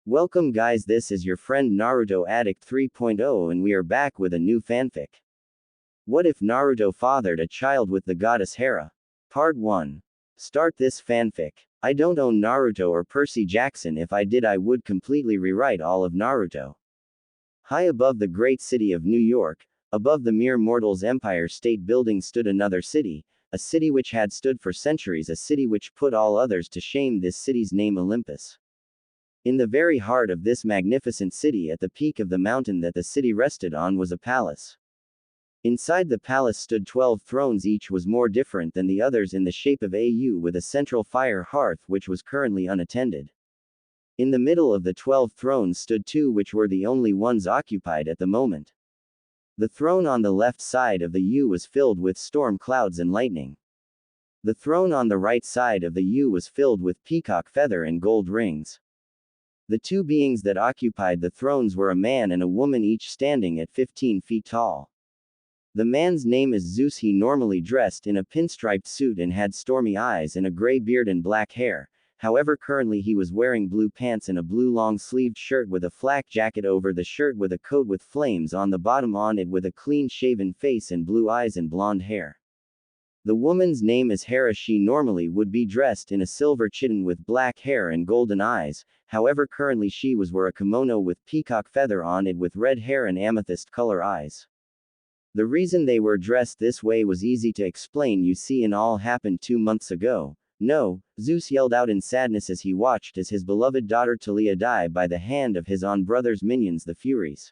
Welcome guys, this is your friend Naruto Addict 3.0 and we are back with a new fanfic. What if Naruto fathered a child with the goddess Hera? Part 1. Start this fanfic. I don't own Naruto or Percy Jackson. If I did, I would completely rewrite all of Naruto. High above the great city of New York, above the mere mortal's Empire State Building stood another city, a city which had stood for centuries, a city which put all others to shame. This city's name Olympus. In the very heart of this magnificent city, at the peak of the mountain that the city rested on, was a palace. Inside the palace stood 12 thrones. Each was more different than the others in the shape of a U, with a central fire hearth which was currently unattended. In the middle of the 12 thrones stood two which were the only ones occupied at the moment. The throne on the left side of the U was filled with storm clouds and lightning. The throne on the right side of the U was filled with peacock feather and gold rings. The two beings that occupied the thrones were a man and a woman, each standing at 15 feet tall. The man's name is Zeus. He normally dressed in a pinstriped suit and had stormy eyes and a gray beard and black hair. However, currently he was wearing blue pants and a blue long-sleeved shirt with a flak jacket over the shirt, with a coat with flames on the bottom, on it with a clean-shaven face and blue eyes and blonde hair. The woman's name is Hera. She normally would be dressed in a silver chiton with black hair and golden eyes. However, currently she was wear a kimono with peacock feather on it with red hair and amethyst color eyes. The reason they were dressed this way was easy to explain. You see, it all happened 2 months ago. No, Zeus yelled out in sadness as he watched as his beloved daughter Talia die by the hand of his own brother's minions, the Furies.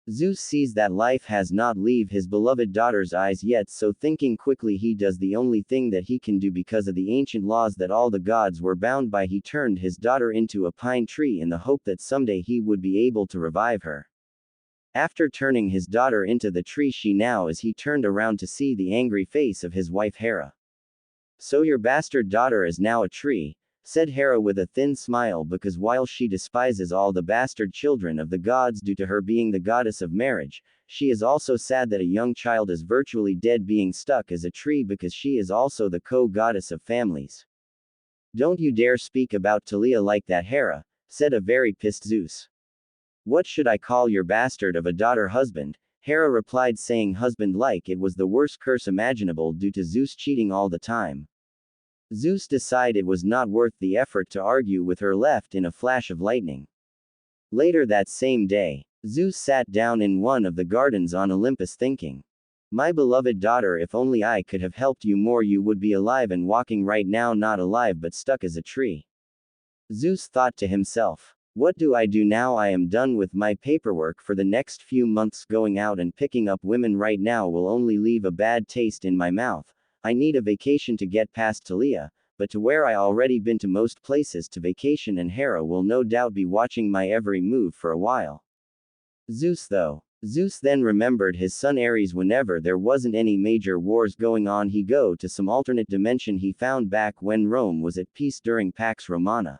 Zeus sees that life has not leave his beloved daughter's eyes yet, so thinking quickly, he does the only thing that he can do because of the ancient laws that all the gods were bound by. He turned his daughter into a pine tree in the hope that someday he would be able to revive her. After turning his daughter into the tree, she now, as he turned around to see the angry face of his wife Hera. "So your bastard daughter is now a tree," said Hera with a thin smile, because while she despises all the bastard children of the gods due to her being the goddess of marriage, she is also sad that a young child is virtually dead, being stuck as a tree, because she is also the co-goddess of families. "Don't you dare speak about Talia like that, Hera," said a very pissed Zeus. "What should I call your bastard of a daughter? Husband," Hera replied, saying husband like it was the worst curse imaginable due to Zeus cheating all the time. Zeus decided it was not worth the effort to argue with her, left in a flash of lightning. Later that same day, Zeus sat down in one of the gardens on Olympus thinking, "My beloved daughter, if only I could have helped you more, you would be alive and walking right now, not alive but stuck as a tree." Zeus thought to himself, "What do I do now? I am done with my paperwork for the next few months. Going out and picking up women right now will only leave a bad taste in my mouth. I need a vacation to get past Talia, but to where I already been to most places to vacation, and Hera will no doubt be watching my every move for a while." Zeus then remembered his son Ares. Whenever there wasn't any major wars going on, he go to some alternate dimension he found back when Rome was at peace during Pax Romana.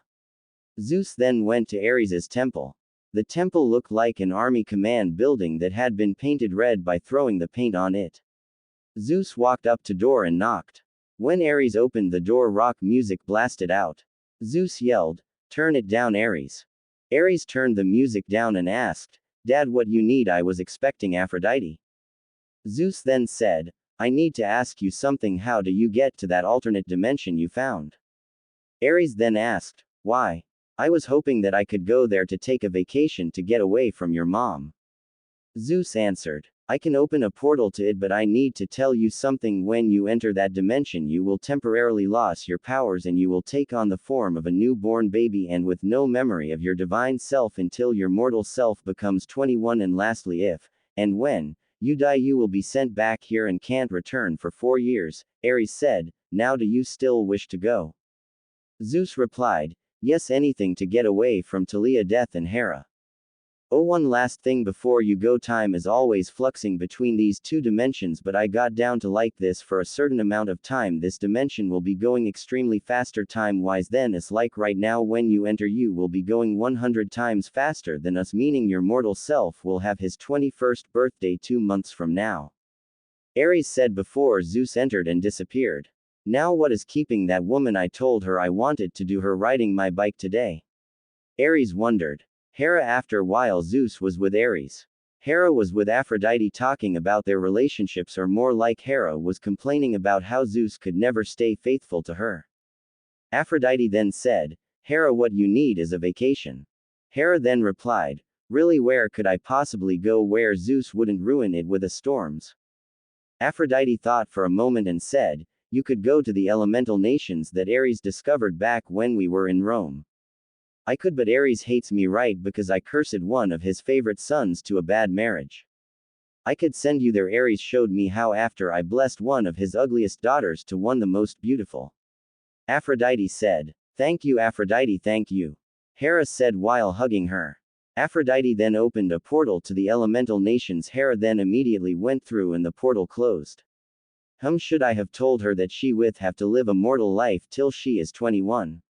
Zeus then went to Ares's temple. The temple looked like an army command building that had been painted red by throwing the paint on it. Zeus walked up to door and knocked. When Ares opened the door, rock music blasted out. Zeus yelled, "Turn it down, Ares." Ares turned the music down and asked, "Dad, what you need?" "I was expecting Aphrodite." Zeus then said, "I need to ask you something. How do you get to that alternate dimension you found?" Ares then asked, "Why?" "I was hoping that I could go there to take a vacation to get away from your mom." Zeus answered, "I can open a portal to it, but I need to tell you something. When you enter that dimension, you will temporarily lose your powers and you will take on the form of a newborn baby and with no memory of your divine self until your mortal self becomes 21. And lastly, if, and when, you die, you will be sent back here and can't return for 4 years. Ares said, "Now do you still wish to go?" Zeus replied, "Yes, anything to get away from Talia, death, and Hera." "Oh, one last thing before you go. Time is always fluxing between these two dimensions, but I got down to like this for a certain amount of time. This dimension will be going extremely faster time-wise than us. Like right now, when you enter, you will be going 100 times faster than us, meaning your mortal self will have his 21st birthday 2 months from now." Ares said before Zeus entered and disappeared. "Now what is keeping that woman? I told her I wanted to do her riding my bike today." Ares wondered. Hera. After a while, Zeus was with Ares. Hera was with Aphrodite, talking about their relationships, or more like Hera was complaining about how Zeus could never stay faithful to her. Aphrodite then said, Hera, what you need is a vacation. Hera then replied, really, where could I possibly go where Zeus wouldn't ruin it with the storms? Aphrodite thought for a moment and said, you could go to the elemental nations that Ares discovered back when we were in Rome. I could, but Ares hates me, right, because I cursed one of his favorite sons to a bad marriage. I could send you there. Ares showed me how after I blessed one of his ugliest daughters to one the most beautiful. Aphrodite said, thank you, Aphrodite, thank you. Hera said while hugging her. Aphrodite then opened a portal to the elemental nations. Hera then immediately went through and the portal closed. Should I have told her that she would have to live a mortal life till she is 21?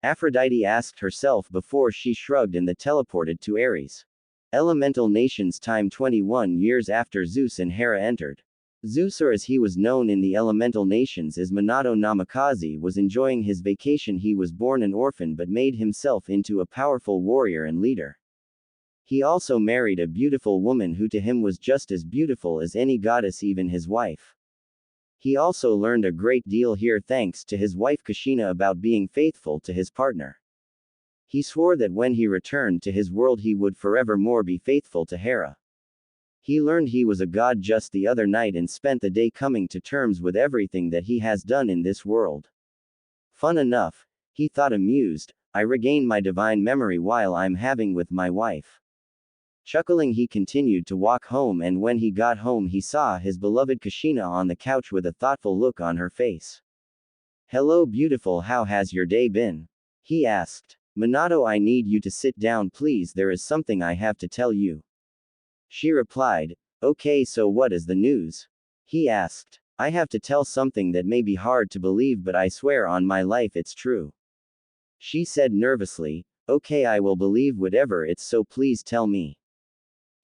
Aphrodite asked herself before she shrugged and teleported to Ares. Elemental nations time 21 years after Zeus and Hera entered. Zeus, or as he was known in the elemental nations as Minato Namikaze, was enjoying his vacation. He was born an orphan but made himself into a powerful warrior and leader. He also married a beautiful woman who to him was just as beautiful as any goddess, even his wife. He also learned a great deal here thanks to his wife Kushina about being faithful to his partner. He swore that when he returned to his world he would forevermore be faithful to Hera. He learned he was a god just the other night and spent the day coming to terms with everything that he has done in this world. Fun enough, he thought, amused, I regained my divine memory while I'm having with my wife. Chuckling, he continued to walk home, and when he got home he saw his beloved Kushina on the couch with a thoughtful look on her face. Hello beautiful, how has your day been? He asked. Minato, I need you to sit down please, there is something I have to tell you. She replied, okay, so what is the news? He asked. I have to tell something that may be hard to believe, but I swear on my life it's true. She said nervously, okay, I will believe whatever it's, so please tell me.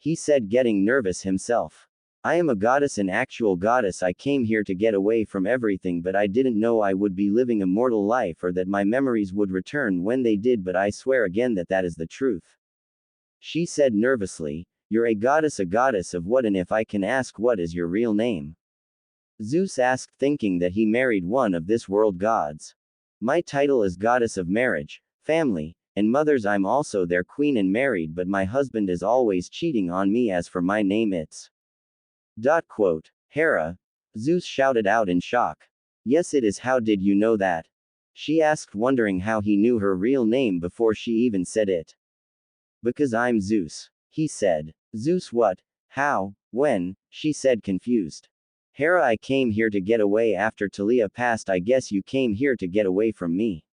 He said, getting nervous himself. I am a goddess, an actual goddess. I came here to get away from everything, but I didn't know I would be living a mortal life or that my memories would return when they did, but I swear again that that is the truth. She said nervously, you're a goddess of what, and if I can ask, what is your real name? Zeus asked, thinking that he married one of this world gods. My title is goddess of marriage, family, and mothers. I'm also their queen and married, but my husband is always cheating on me. As for my name, it's... Hera? Zeus shouted out in shock. Yes, it is. How did you know that? She asked, wondering how he knew her real name before she even said it. Because I'm Zeus, he said. Zeus what? How? When? She said, confused. Hera, I came here to get away after Talia passed. I guess you came here to get away from me,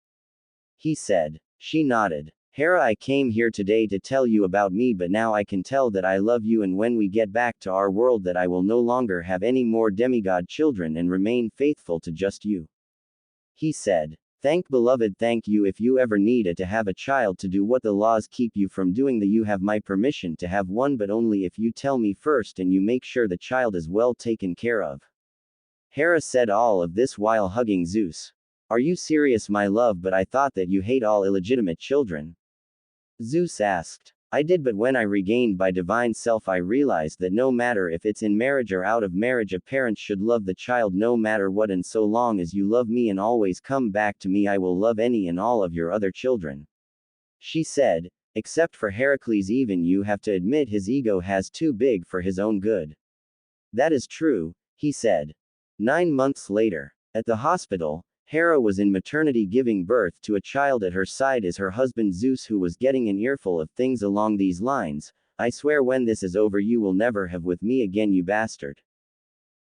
he said. She nodded. Hera, I came here today to tell you about me, but now I can tell that I love you, and when we get back to our world that I will no longer have any more demigod children and remain faithful to just you, he said. Thank beloved, thank you. If you ever needed to have a child to do what the laws keep you from doing, you have my permission to have one, but only if you tell me first and you make sure the child is well taken care of. Hera said all of this while hugging Zeus. Are you serious, my love? But I thought that you hate all illegitimate children. Zeus asked. I did, but when I regained my divine self I realized that no matter if it's in marriage or out of marriage, a parent should love the child no matter what, and so long as you love me and always come back to me, I will love any and all of your other children. She said, except for Heracles, even you have to admit his ego has too big for his own good. That is true, he said. 9 months later, at the hospital, Hera was in maternity giving birth to a child. At her side is her husband Zeus, who was getting an earful of things along these lines. I swear when this is over you will never have with me again, you bastard.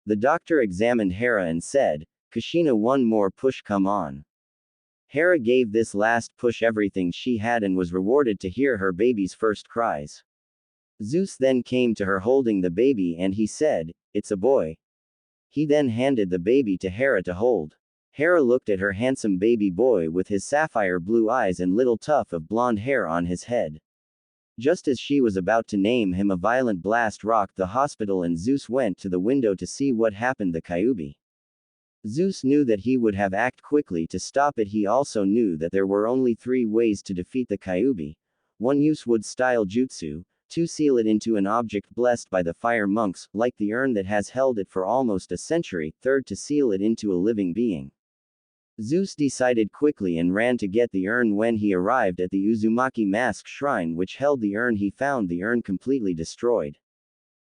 The doctor examined Hera and said, Kushina, one more push, come on. Hera gave this last push everything she had and was rewarded to hear her baby's first cries. Zeus then came to her holding the baby and he said, it's a boy. He then handed the baby to Hera to hold. Hera looked at her handsome baby boy with his sapphire blue eyes and little tuft of blonde hair on his head. Just as she was about to name him, a violent blast rocked the hospital and Zeus went to the window to see what happened. The Kyuubi. Zeus knew that he would have acted quickly to stop it. He also knew that there were only 3 ways to defeat the Kyuubi. 1. Use wood-style jutsu. 2. Seal it into an object blessed by the fire monks, like the urn that has held it for almost a century. 3. To seal it into a living being. Zeus decided quickly and ran to get the urn. When he arrived at the Uzumaki mask shrine which held the urn, he found the urn completely destroyed.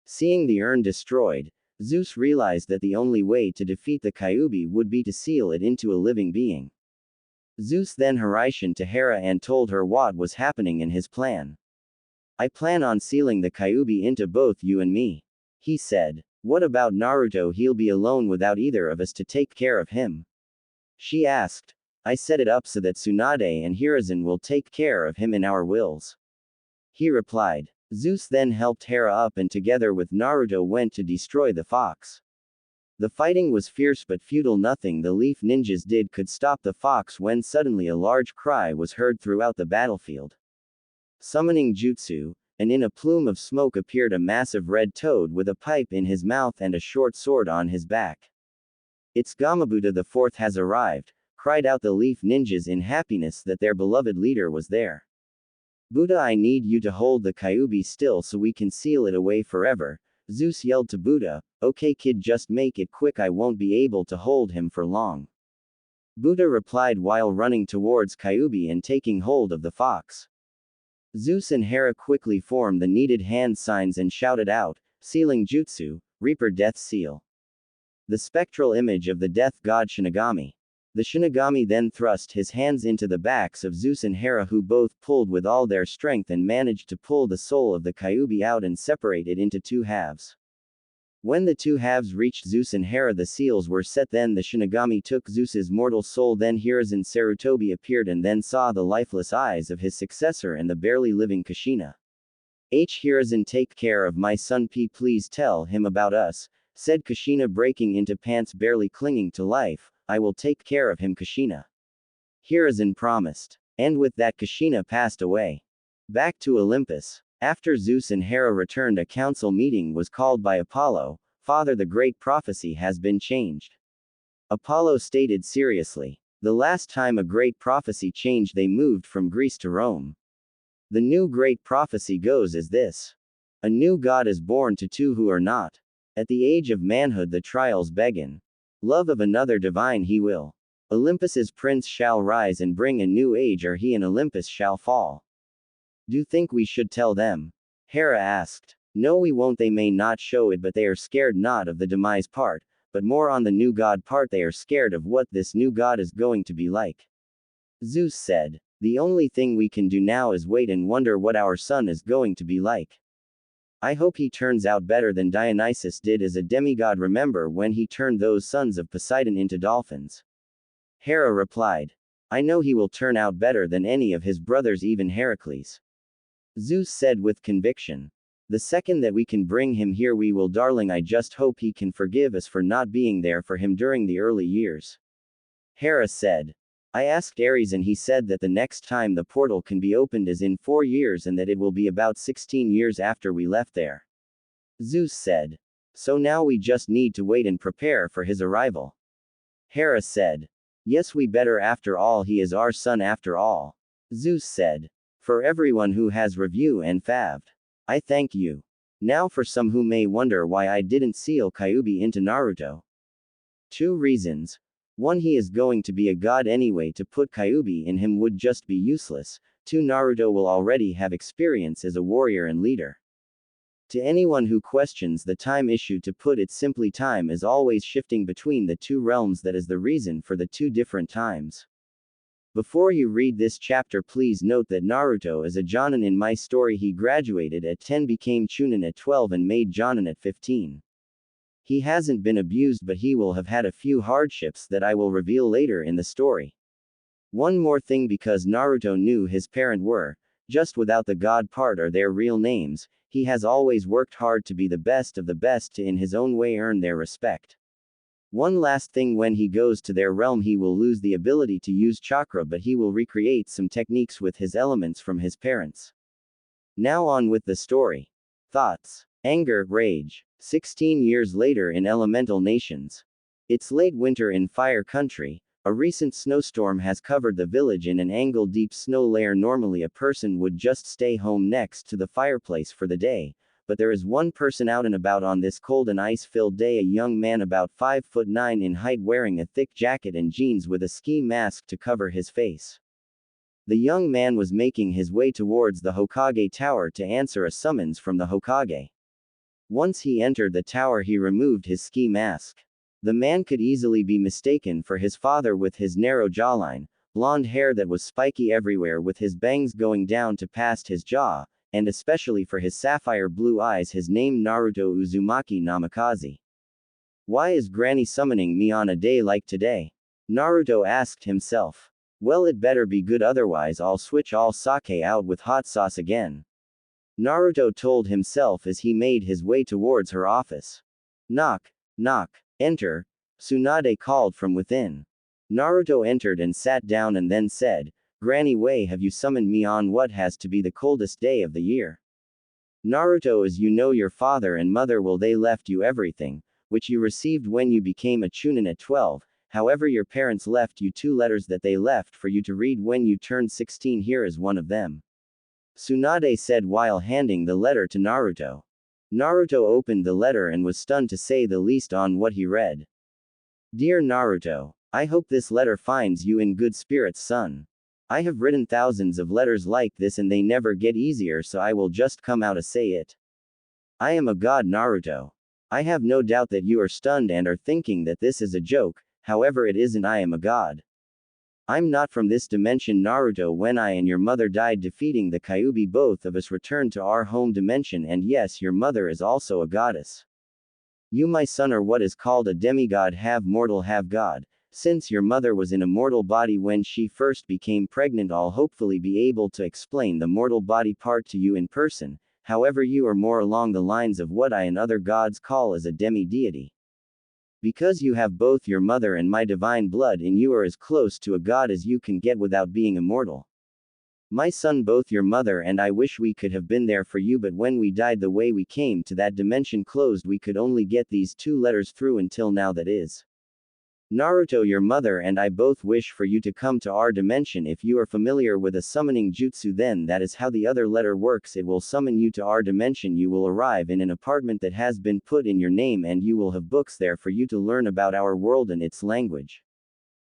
Seeing the urn destroyed, Zeus realized that the only way to defeat the Kyuubi would be to seal it into a living being. Zeus then harangued to Hera and told her what was happening in his plan. I plan on sealing the Kyuubi into both you and me, he said. What about Naruto? He'll be alone without either of us to take care of him. She asked. I set it up so that Tsunade and Hiruzen will take care of him in our wills. He replied. Zeus then helped Hera up and together with Naruto went to destroy the fox. The fighting was fierce but futile. Nothing the leaf ninjas did could stop the fox when suddenly a large cry was heard throughout the battlefield. Summoning jutsu, and in a plume of smoke appeared a massive red toad with a pipe in his mouth and a short sword on his back. It's Gamabuta the fourth has arrived, cried out the leaf ninjas in happiness that their beloved leader was there. Buddha, I need you to hold the Kyuubi still so we can seal it away forever. Zeus yelled to Buddha, okay kid, just make it quick, I won't be able to hold him for long. Buddha replied while running towards Kyuubi and taking hold of the fox. Zeus and Hera quickly formed the needed hand signs and shouted out, sealing jutsu, Reaper Death Seal. The spectral image of the death god Shinigami. The Shinigami then thrust his hands into the backs of Zeus and Hera, who both pulled with all their strength and managed to pull the soul of the Kyuubi out and separate it into two halves. When the two halves reached Zeus and Hera, the seals were set. Then the Shinigami took Zeus's mortal soul. Then Hiruzen Sarutobi appeared and then saw the lifeless eyes of his successor and the barely living Kushina. Hiruzen, take care of my son P, please tell him about us, said Kushina, breaking into pants, barely clinging to life. I will take care of him, Kushina. Hiruzen promised. And with that Kushina passed away. Back to Olympus. After Zeus and Hera returned, a council meeting was called by Apollo. Father, the great prophecy has been changed. Apollo stated seriously. The last time a great prophecy changed, they moved from Greece to Rome. The new great prophecy goes as this. A new god is born to two who are not. At the age of manhood the trials begin. Love of another divine he will. Olympus's prince shall rise and bring a new age, or he and Olympus shall fall. Do you think we should tell them? Hera asked. No, we won't. They may not show it, but they are scared not of the demise part, but more on the new god part. They are scared of what this new god is going to be like. Zeus said. The only thing we can do now is wait and wonder what our son is going to be like. I hope he turns out better than Dionysus did as a demigod. Remember when he turned those sons of Poseidon into dolphins? Hera replied. I know he will turn out better than any of his brothers, even Heracles. Zeus said with conviction. The second that we can bring him here we will, darling. I just hope he can forgive us for not being there for him during the early years. Hera said. I asked Ares and he said that the next time the portal can be opened is in 4 years and that it will be about 16 years after we left there. Zeus said. So now we just need to wait and prepare for his arrival. Hera said. Yes, we better, after all he is our son after all. Zeus said. For everyone who has reviewed and faved, I thank you. Now for some who may wonder why I didn't seal Kyuubi into Naruto. 2 reasons. 1. He is going to be a god anyway. To put Kyuubi in him would just be useless. 2. Naruto will already have experience as a warrior and leader. To anyone who questions the time issue, to put it simply, time is always shifting between the 2 realms. That is the reason for the 2 different times. Before you read this chapter, please note that Naruto is a Jonin. In my story he graduated at 10, became Chunin at 12 and made Jonin at 15. He hasn't been abused, but he will have had a few hardships that I will reveal later in the story. One more thing, because Naruto knew his parents were, just without the god part or their real names, he has always worked hard to be the best of the best to in his own way earn their respect. One last thing, when he goes to their realm he will lose the ability to use chakra, but he will recreate some techniques with his elements from his parents. Now on with the story. Thoughts. Anger, rage. 16 years later in elemental nations. It's late winter in Fire Country. A recent snowstorm has covered the village in an ankle-deep snow layer. Normally a person would just stay home next to the fireplace for the day, but there is one person out and about on this cold and ice-filled day, a young man about 5'9" in height wearing a thick jacket and jeans with a ski mask to cover his face. The young man was making his way towards the Hokage tower to answer a summons from the Hokage. Once he entered the tower, he removed his ski mask. The man could easily be mistaken for his father with his narrow jawline, blonde hair that was spiky everywhere with his bangs going down to past his jaw, and especially for his sapphire blue eyes. His name Naruto Uzumaki Namikaze. Why is Granny summoning me on a day like today? Naruto asked himself. Well, it better be good, otherwise I'll switch all sake out with hot sauce again. Naruto told himself as he made his way towards her office. Knock, knock. Enter, Tsunade called from within. Naruto entered and sat down and then said, Granny, why have you summoned me on what has to be the coldest day of the year? Naruto, as you know, your father and mother, well, they left you everything, which you received when you became a chunin at 12, however your parents left you 2 letters that they left for you to read when you turned 16. Here is one of them. Tsunade said while handing the letter to Naruto. Naruto opened the letter and was stunned to say the least on what he read. Dear Naruto, I hope this letter finds you in good spirits, son. I have written thousands of letters like this and they never get easier, so I will just come out to say it. I am a god, Naruto. I have no doubt that you are stunned and are thinking that this is a joke, however it isn't. I am a god. I'm not from this dimension, Naruto. When I and your mother died defeating the Kyuubi, both of us returned to our home dimension, and yes, your mother is also a goddess. You, my son, are what is called a demigod, half mortal, half god. Since your mother was in a mortal body when she first became pregnant, I'll hopefully be able to explain the mortal body part to you in person. However, you are more along the lines of what I and other gods call as a demi-deity. Because you have both your mother and my divine blood in you, are as close to a god as you can get without being immortal. My son, both your mother and I wish we could have been there for you, but when we died, the way we came to that dimension closed, we could only get these 2 letters through until now, that is. Naruto, your mother and I both wish for you to come to our dimension. If you are familiar with a summoning jutsu, then that is how the other letter works. It will summon you to our dimension. You will arrive in an apartment that has been put in your name, and you will have books there for you to learn about our world and its language.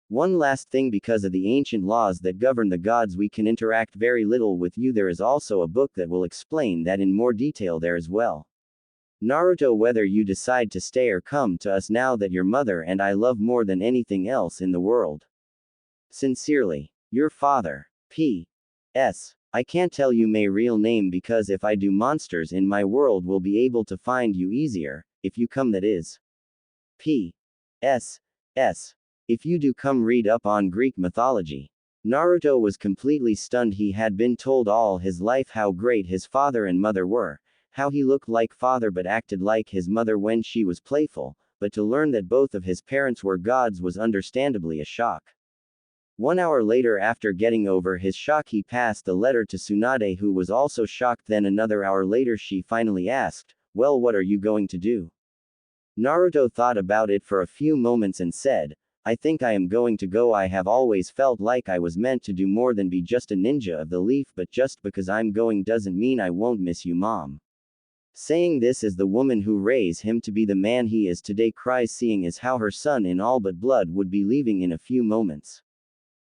One last thing, because of the ancient laws that govern the gods, we can interact very little with you. There is also a book that will explain that in more detail there as well. Naruto, whether you decide to stay or come to us now that your mother and I love more than anything else in the world. Sincerely, your father. P.S. I can't tell you my real name because if I do, monsters in my world will be able to find you easier, if you come, that is. P.S. If you do come, read up on Greek mythology. Naruto was completely stunned. He had been told all his life how great his father and mother were, how he looked like father but acted like his mother when she was playful, but to learn that both of his parents were gods was understandably a shock. 1 hour later, after getting over his shock, he passed the letter to Tsunade, who was also shocked. Then another hour later, she finally asked, well, what are you going to do? Naruto thought about it for a few moments and said, I think I am going to go. I have always felt like I was meant to do more than be just a ninja of the leaf, but just because I'm going doesn't mean I won't miss you, Mom. Saying this as the woman who raised him to be the man he is today cries, seeing as how her son in all but blood would be leaving in a few moments.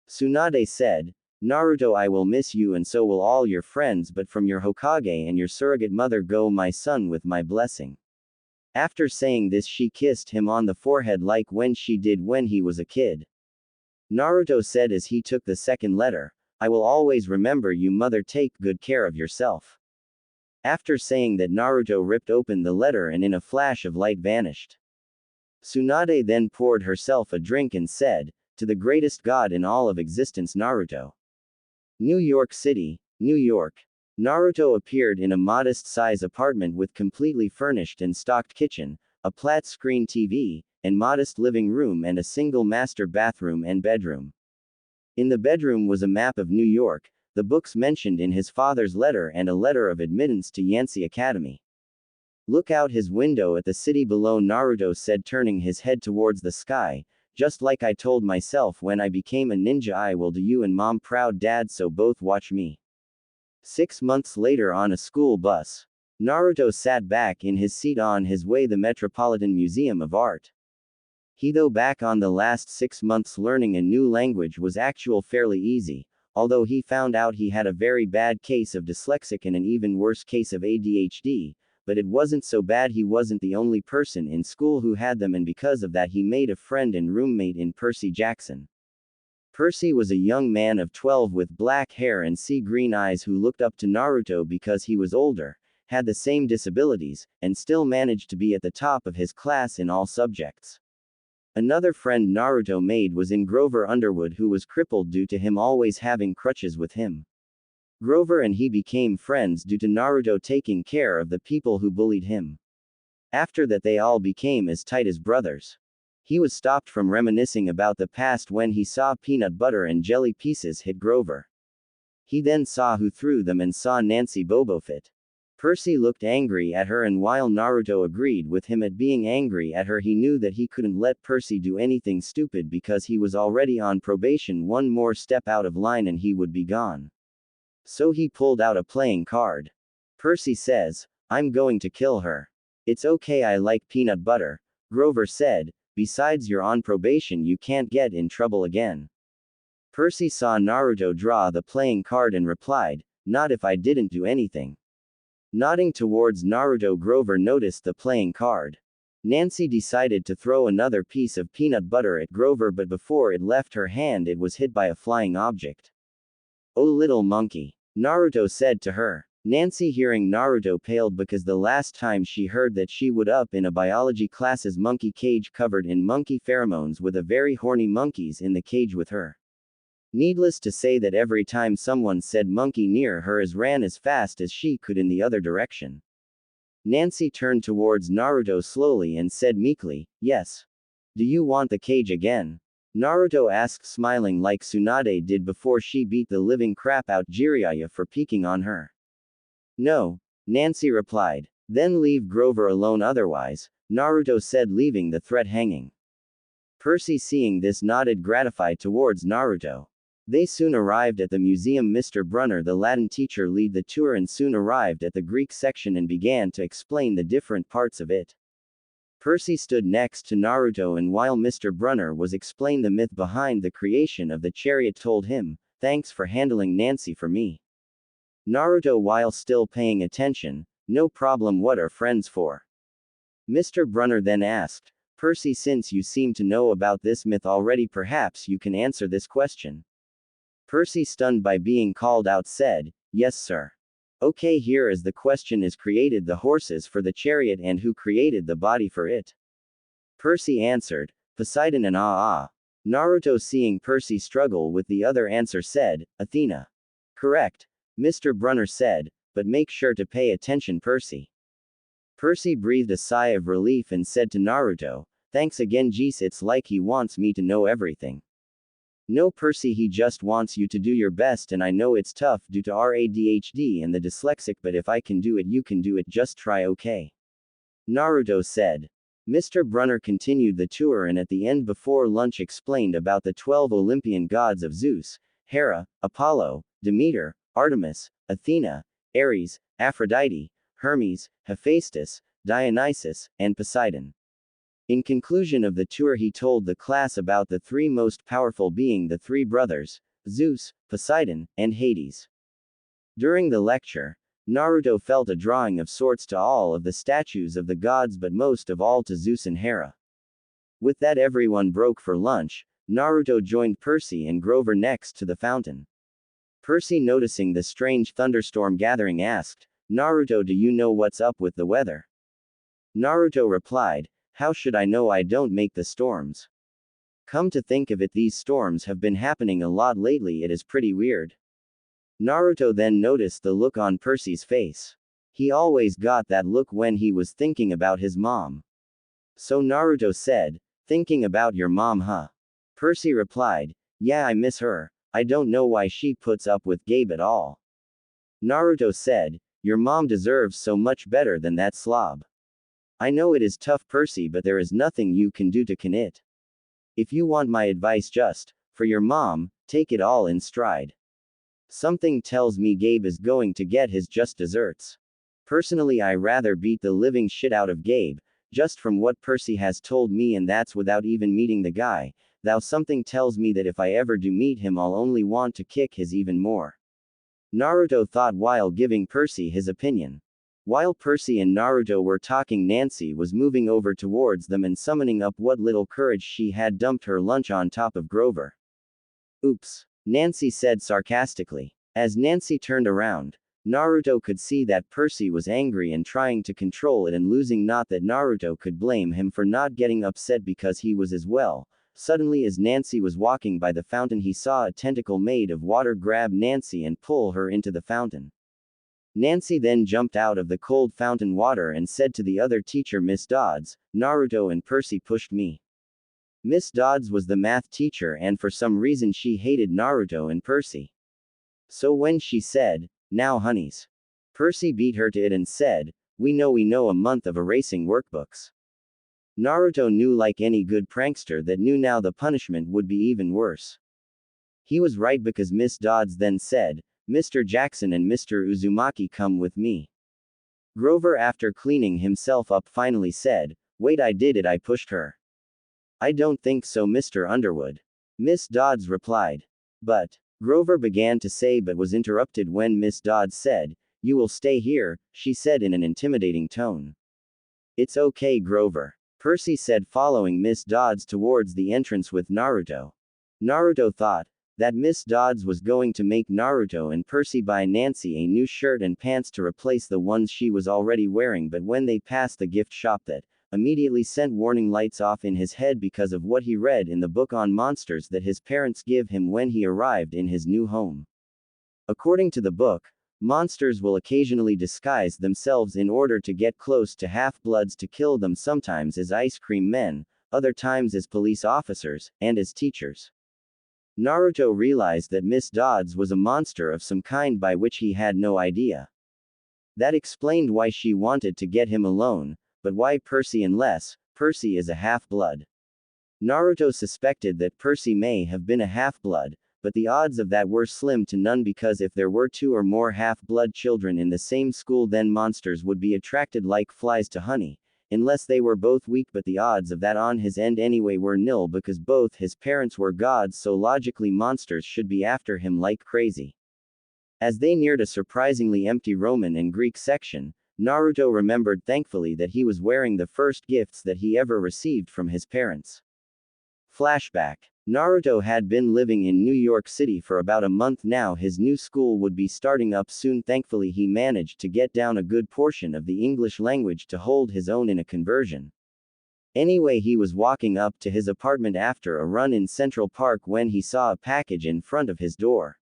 Tsunade said, Naruto, I will miss you and so will all your friends, but from your Hokage and your surrogate mother, go, my son, with my blessing. After saying this, she kissed him on the forehead like when she did when he was a kid. Naruto said as he took the second letter, I will always remember you, mother. Take good care of yourself. After saying that, Naruto ripped open the letter and in a flash of light vanished. Tsunade then poured herself a drink and said, to the greatest god in all of existence, Naruto. New York City, New York. Naruto appeared in a modest-size apartment with completely furnished and stocked kitchen, a flat-screen TV, and modest living room and a single master bathroom and bedroom. In the bedroom was a map of New York, the books mentioned in his father's letter, and a letter of admittance to Yansei Academy. Look out his window at the city below, Naruto said, turning his head towards the sky. Just like I told myself when I became a ninja, I will do you and mom proud, dad, so both watch me. 6 months later, on a school bus, Naruto sat back in his seat on his way to the Metropolitan Museum of Art. He though back on the last 6 months learning a new language was actual fairly easy, although he found out he had a very bad case of dyslexic and an even worse case of ADHD, but it wasn't so bad. He wasn't the only person in school who had them, and because of that he made a friend and roommate in Percy Jackson. Percy was a young man of 12 with black hair and sea green eyes who looked up to Naruto because he was older, had the same disabilities, and still managed to be at the top of his class in all subjects. Another friend Naruto made was in Grover Underwood, who was crippled due to him always having crutches with him. Grover and he became friends due to Naruto taking care of the people who bullied him. After that they all became as tight as brothers. He was stopped from reminiscing about the past when he saw peanut butter and jelly pieces hit Grover. He then saw who threw them and saw Nancy Bobofit. Percy looked angry at her, and while Naruto agreed with him at being angry at her, he knew that he couldn't let Percy do anything stupid because he was already on probation. One more step out of line and he would be gone. So he pulled out a playing card. Percy says, "I'm going to kill her." "It's okay, I like peanut butter," Grover said. "Besides, you're on probation, you can't get in trouble again." Percy saw Naruto draw the playing card and replied, "Not if I didn't do anything." Nodding towards Naruto, Grover noticed the playing card. Nancy decided to throw another piece of peanut butter at Grover, but before it left her hand it was hit by a flying object. "Oh little monkey," Naruto said to her. Nancy, hearing Naruto, paled because the last time she heard that she would up in a biology class's monkey cage covered in monkey pheromones with a very horny monkeys in the cage with her. Needless to say that every time someone said monkey near her, as ran as fast as she could in the other direction. Nancy turned towards Naruto slowly and said meekly, "Yes. Do you want the cage again?" Naruto asked, smiling like Tsunade did before she beat the living crap out Jiraiya for peeking on her. "No," Nancy replied. "Then leave Grover alone otherwise," Naruto said, leaving the threat hanging. Percy, seeing this, nodded gratified towards Naruto. They soon arrived at the museum. Mr. Brunner, the Latin teacher, led the tour and soon arrived at the Greek section and began to explain the different parts of it. Percy stood next to Naruto, and while Mr. Brunner was explaining the myth behind the creation of the chariot, told him, "Thanks for handling Nancy for me." Naruto, while still paying attention, "No problem, what are friends for?" Mr. Brunner then asked, "Percy, since you seem to know about this myth already, perhaps you can answer this question." Percy, stunned by being called out, said, "Yes, sir." "Okay, here is the question: is created the horses for the chariot, and who created the body for it?" Percy answered, "Poseidon and Naruto, seeing Percy struggle with the other answer, said, "Athena." "Correct," Mr. Brunner said, "but make sure to pay attention, Percy." Percy breathed a sigh of relief and said to Naruto, "Thanks again, Jeez, it's like he wants me to know everything." "No, Percy, he just wants you to do your best, and I know it's tough due to our ADHD and the dyslexic, but if I can do it, you can do it, just try, okay?" Naruto said. Mr. Brunner continued the tour and at the end before lunch explained about the 12 Olympian gods of Zeus, Hera, Apollo, Demeter, Artemis, Athena, Ares, Aphrodite, Hermes, Hephaestus, Dionysus, and Poseidon. In conclusion of the tour, he told the class about the three most powerful being the three brothers, Zeus, Poseidon, and Hades. During the lecture, Naruto felt a drawing of sorts to all of the statues of the gods, but most of all to Zeus and Hera. With that, everyone broke for lunch. Naruto joined Percy and Grover next to the fountain. Percy, noticing the strange thunderstorm gathering, asked, "Naruto, do you know what's up with the weather?" Naruto replied, "How should I know? I don't make the storms. Come to think of it, these storms have been happening a lot lately, it is pretty weird." Naruto then noticed the look on Percy's face. He always got that look when he was thinking about his mom. So Naruto said, "Thinking about your mom, huh?" Percy replied, "Yeah, I miss her. I don't know why she puts up with Gabe at all." Naruto said, "Your mom deserves so much better than that slob." "I know it is tough, Percy, but there is nothing you can do to can it." If you want my advice just for your mom, take it all in stride. Something tells me Gabe is going to get his just desserts. Personally, I rather beat the living shit out of Gabe, just from what Percy has told me, and that's without even meeting the guy, though something tells me that if I ever do meet him I'll only want to kick his even more. Naruto thought while giving Percy his opinion. While Percy and Naruto were talking, Nancy was moving over towards them and summoning up what little courage she had, dumped her lunch on top of Grover. Oops, Nancy said sarcastically. As Nancy turned around, Naruto could see that Percy was angry and trying to control it and losing. Not that Naruto could blame him for not getting upset because he was as well. Suddenly, as Nancy was walking by the fountain, he saw a tentacle made of water grab Nancy and pull her into the fountain. Nancy then jumped out of the cold fountain water and said to the other teacher, Miss Dodds, Naruto and Percy pushed me. Miss Dodds was the math teacher, and for some reason she hated Naruto and Percy. So when she said, "Now honeys," Percy beat her to it and said, we know a month of erasing workbooks." Naruto knew, like any good prankster, that knew now the punishment would be even worse. He was right, because Miss Dodds then said, Mr. Jackson and Mr. Uzumaki, come with me. Grover, after cleaning himself up, finally said, wait, I did it, I pushed her. I don't think so, Mr. Underwood. Miss Dodds replied. But, Grover began to say but was interrupted when Miss Dodds said, you will stay here, she said in an intimidating tone. It's okay, Grover, Percy said, following Miss Dodds towards the entrance with Naruto. Naruto thought that Miss Dodds was going to make Naruto and Percy buy Nancy a new shirt and pants to replace the ones she was already wearing, but when they passed the gift shop, that immediately sent warning lights off in his head because of what he read in the book on monsters that his parents give him when he arrived in his new home. According to the book, monsters will occasionally disguise themselves in order to get close to half-bloods to kill them, sometimes as ice cream men, other times as police officers, and as teachers. Naruto realized that Miss Dodds was a monster of some kind by which he had no idea. That explained why she wanted to get him alone, but why Percy, unless Percy is a half-blood? Naruto suspected that Percy may have been a half-blood, but the odds of that were slim to none, because if there were 2 or more half-blood children in the same school, then monsters would be attracted like flies to honey, unless they were both weak, but the odds of that on his end anyway were nil, because both his parents were gods, so logically monsters should be after him like crazy. As they neared a surprisingly empty Roman and Greek section, Naruto remembered thankfully that he was wearing the first gifts that he ever received from his parents. Flashback. Naruto had been living in New York City for about a month now. His new school would be starting up soon. Thankfully, he managed to get down a good portion of the English language to hold his own in a conversion. Anyway, he was walking up to his apartment after a run in Central Park when he saw a package in front of his door.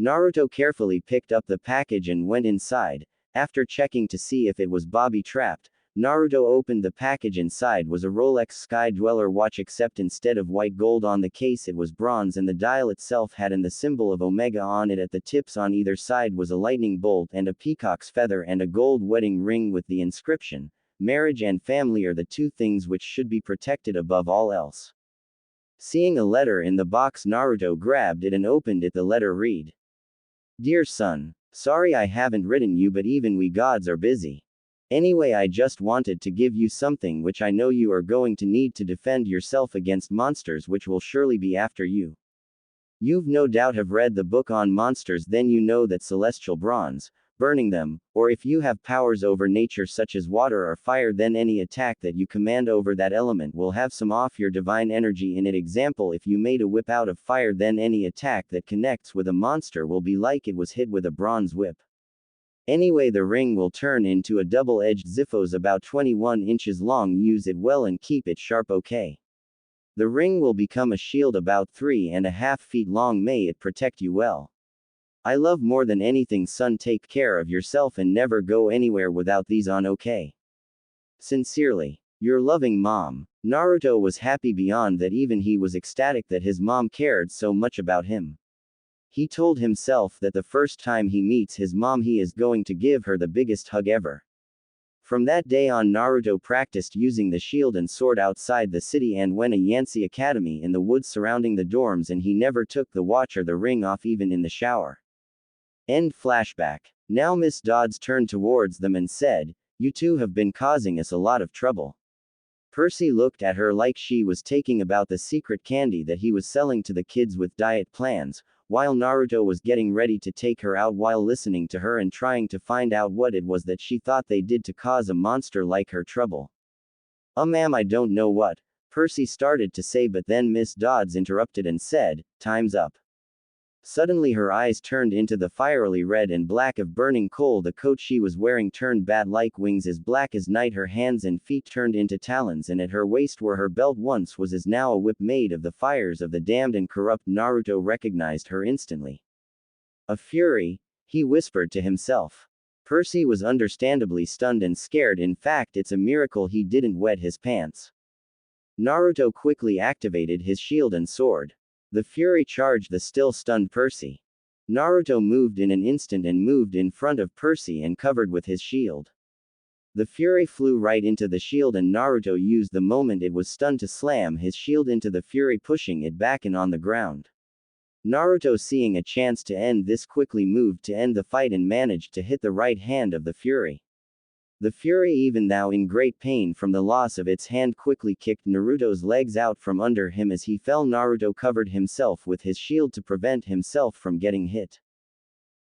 Naruto carefully picked up the package and went inside. After checking to see if it was booby-trapped, Naruto opened the package. Inside was a Rolex Sky Dweller watch, except instead of white gold on the case it was bronze, and the dial itself had the symbol of Omega on it. At the tips on either side was a lightning bolt and a peacock's feather and a gold wedding ring with the inscription, marriage and family are the 2 things which should be protected above all else. Seeing a letter in the box, Naruto grabbed it and opened it. The letter read, Dear son, sorry I haven't written you, but even we gods are busy. Anyway, I just wanted to give you something which I know you are going to need to defend yourself against monsters which will surely be after you. You've no doubt have read the book on monsters, then you know that celestial bronze, burning them, or if you have powers over nature such as water or fire, then any attack that you command over that element will have some off your divine energy in it. Example, if you made a whip out of fire, then any attack that connects with a monster will be like it was hit with a bronze whip. Anyway, the ring will turn into a double-edged Ziphos about 21 inches long. Use it well and keep it sharp, okay? The ring will become a shield about 3.5 feet long. May it protect you well. I love more than anything, son. Take care of yourself and never go anywhere without these on, okay? Sincerely, your loving mom. Naruto was happy beyond that. Even he was ecstatic that his mom cared so much about him. He told himself that the first time he meets his mom, he is going to give her the biggest hug ever. From that day on, Naruto practiced using the shield and sword outside the city and went a Yansei Academy in the woods surrounding the dorms, and he never took the watch or the ring off even in the shower. End flashback. Now Miss Dodds turned towards them and said, "You two have been causing us a lot of trouble." Percy looked at her like she was taking about the secret candy that he was selling to the kids with diet plans, while Naruto was getting ready to take her out while listening to her and trying to find out what it was that she thought they did to cause a monster like her trouble. Ma'am, I don't know what," Percy started to say, but then Miss Dodds interrupted and said, "Time's up." Suddenly her eyes turned into the fiery red and black of burning coal. The coat she was wearing turned bat-like wings as black as night. Her hands and feet turned into talons, and at her waist where her belt once was is now a whip made of the fires of the damned and corrupt. Naruto recognized her instantly. "A fury," he whispered to himself. Percy was understandably stunned and scared. In fact, it's a miracle he didn't wet his pants. Naruto quickly activated his shield and sword. The fury charged the still stunned Percy. Naruto moved in an instant and moved in front of Percy and covered with his shield. The fury flew right into the shield, and Naruto used the moment it was stunned to slam his shield into the fury, pushing it back and on the ground. Naruto, seeing a chance to end this, quickly moved to end the fight and managed to hit the right hand of the fury. The fury, even though in great pain from the loss of its hand, quickly kicked Naruto's legs out from under him as he fell. Naruto covered himself with his shield to prevent himself from getting hit.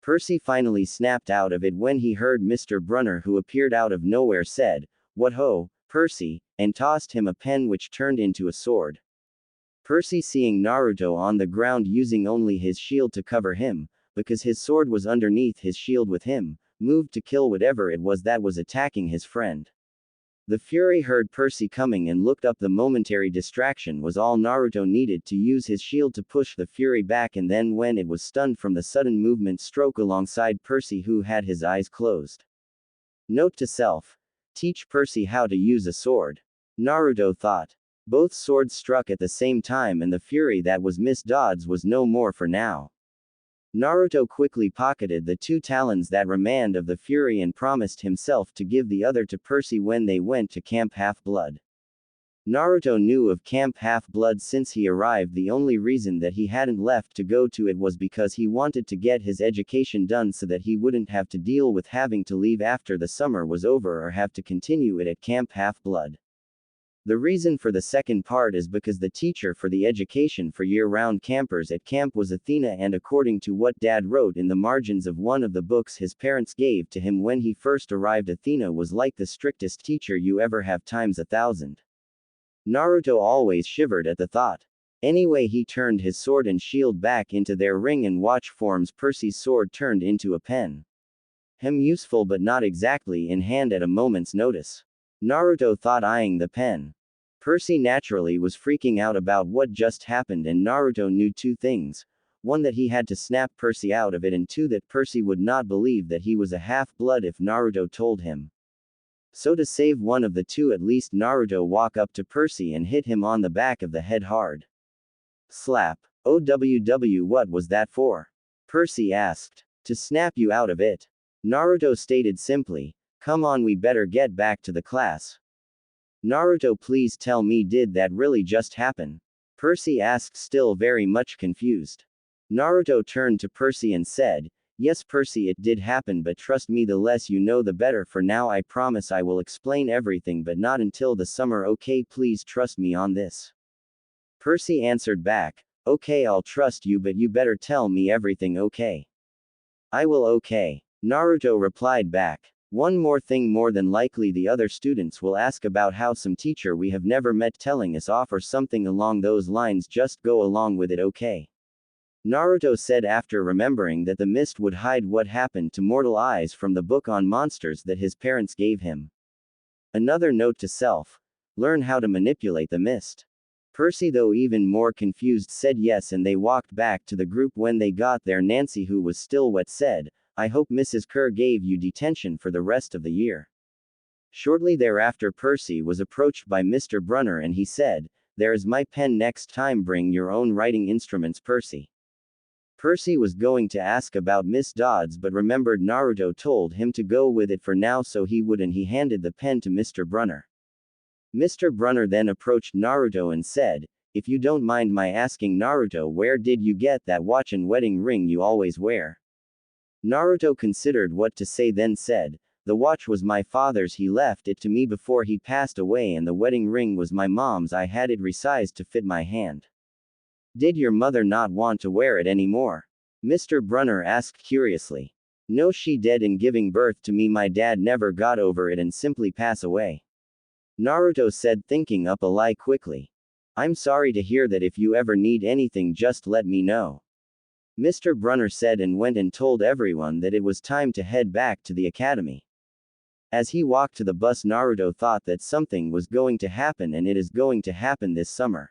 Percy finally snapped out of it when he heard Mr. Brunner, who appeared out of nowhere, said, "What ho, Percy," and tossed him a pen which turned into a sword. Percy, seeing Naruto on the ground using only his shield to cover him, because his sword was underneath his shield with him, moved to kill whatever it was that was attacking his friend. The fury heard Percy coming and looked up. The momentary distraction was all Naruto needed to use his shield to push the fury back, and then when it was stunned from the sudden movement, stroke alongside Percy, who had his eyes closed. Note to self: teach Percy how to use a sword. Naruto thought. Both swords struck at the same time, and the fury that was Miss Dodds was no more for now. Naruto quickly pocketed the 2 talons that remained of the fury and promised himself to give the other to Percy when they went to Camp Half-Blood. Naruto knew of Camp Half-Blood since he arrived. The only reason that he hadn't left to go to it was because he wanted to get his education done so that he wouldn't have to deal with having to leave after the summer was over or have to continue it at Camp Half-Blood. The reason for the second part is because the teacher for the education for year-round campers at camp was Athena, and according to what Dad wrote in the margins of one of the books his parents gave to him when he first arrived, Athena was like the strictest teacher you ever have times 1,000. Naruto always shivered at the thought. Anyway, he turned his sword and shield back into their ring and watch forms. Percy's sword turned into a pen. Useful but not exactly in hand at a moment's notice. Naruto thought, eyeing the pen. Percy naturally was freaking out about what just happened, and Naruto knew 2 things. 1, that he had to snap Percy out of it, and 2, that Percy would not believe that he was a half-blood if Naruto told him. So to save one of the 2 at least, Naruto walked up to Percy and hit him on the back of the head hard. Slap. OWW, what was that for? Percy asked. To snap you out of it. Naruto stated simply. Come on, we better get back to the class. Naruto, please tell me, did that really just happen? Percy asked, still very much confused. Naruto turned to Percy and said, Yes, Percy, it did happen, but trust me, the less you know the better. For now, I promise I will explain everything, but not until the summer, okay? Please trust me on this. Percy answered back, Okay, I'll trust you, but you better tell me everything, okay? I will, okay. Naruto replied back. One more thing, more than likely the other students will ask about how some teacher we have never met telling us off or something along those lines. Just go along with it, okay? Naruto said after remembering that the mist would hide what happened to mortal eyes from the book on monsters that his parents gave him. Another note to self. Learn how to manipulate the mist. Percy, though even more confused, said yes, and they walked back to the group. When they got there, Nancy, who was still wet, said, I hope Mrs. Kerr gave you detention for the rest of the year. Shortly thereafter, Percy was approached by Mr. Brunner and he said, There is my pen, next time bring your own writing instruments, Percy. Percy was going to ask about Miss Dodds but remembered Naruto told him to go with it for now so he would, and he handed the pen to Mr. Brunner. Mr. Brunner then approached Naruto and said, "If you don't mind my asking, Naruto, where did you get that watch and wedding ring you always wear?" Naruto considered what to say, then said, "The watch was my father's, he left it to me before he passed away, and the wedding ring was my mom's, I had it resized to fit my hand." "Did your mother not want to wear it anymore?" Mr. Brunner asked curiously. "No, she did. In giving birth to me, my dad never got over it and simply passed away," Naruto said, thinking up a lie quickly. "I'm sorry to hear that. If you ever need anything, just let me know," Mr. Brunner said, and went and told everyone that it was time to head back to the academy. As he walked to the bus, Naruto thought that something was going to happen, and it is going to happen this summer.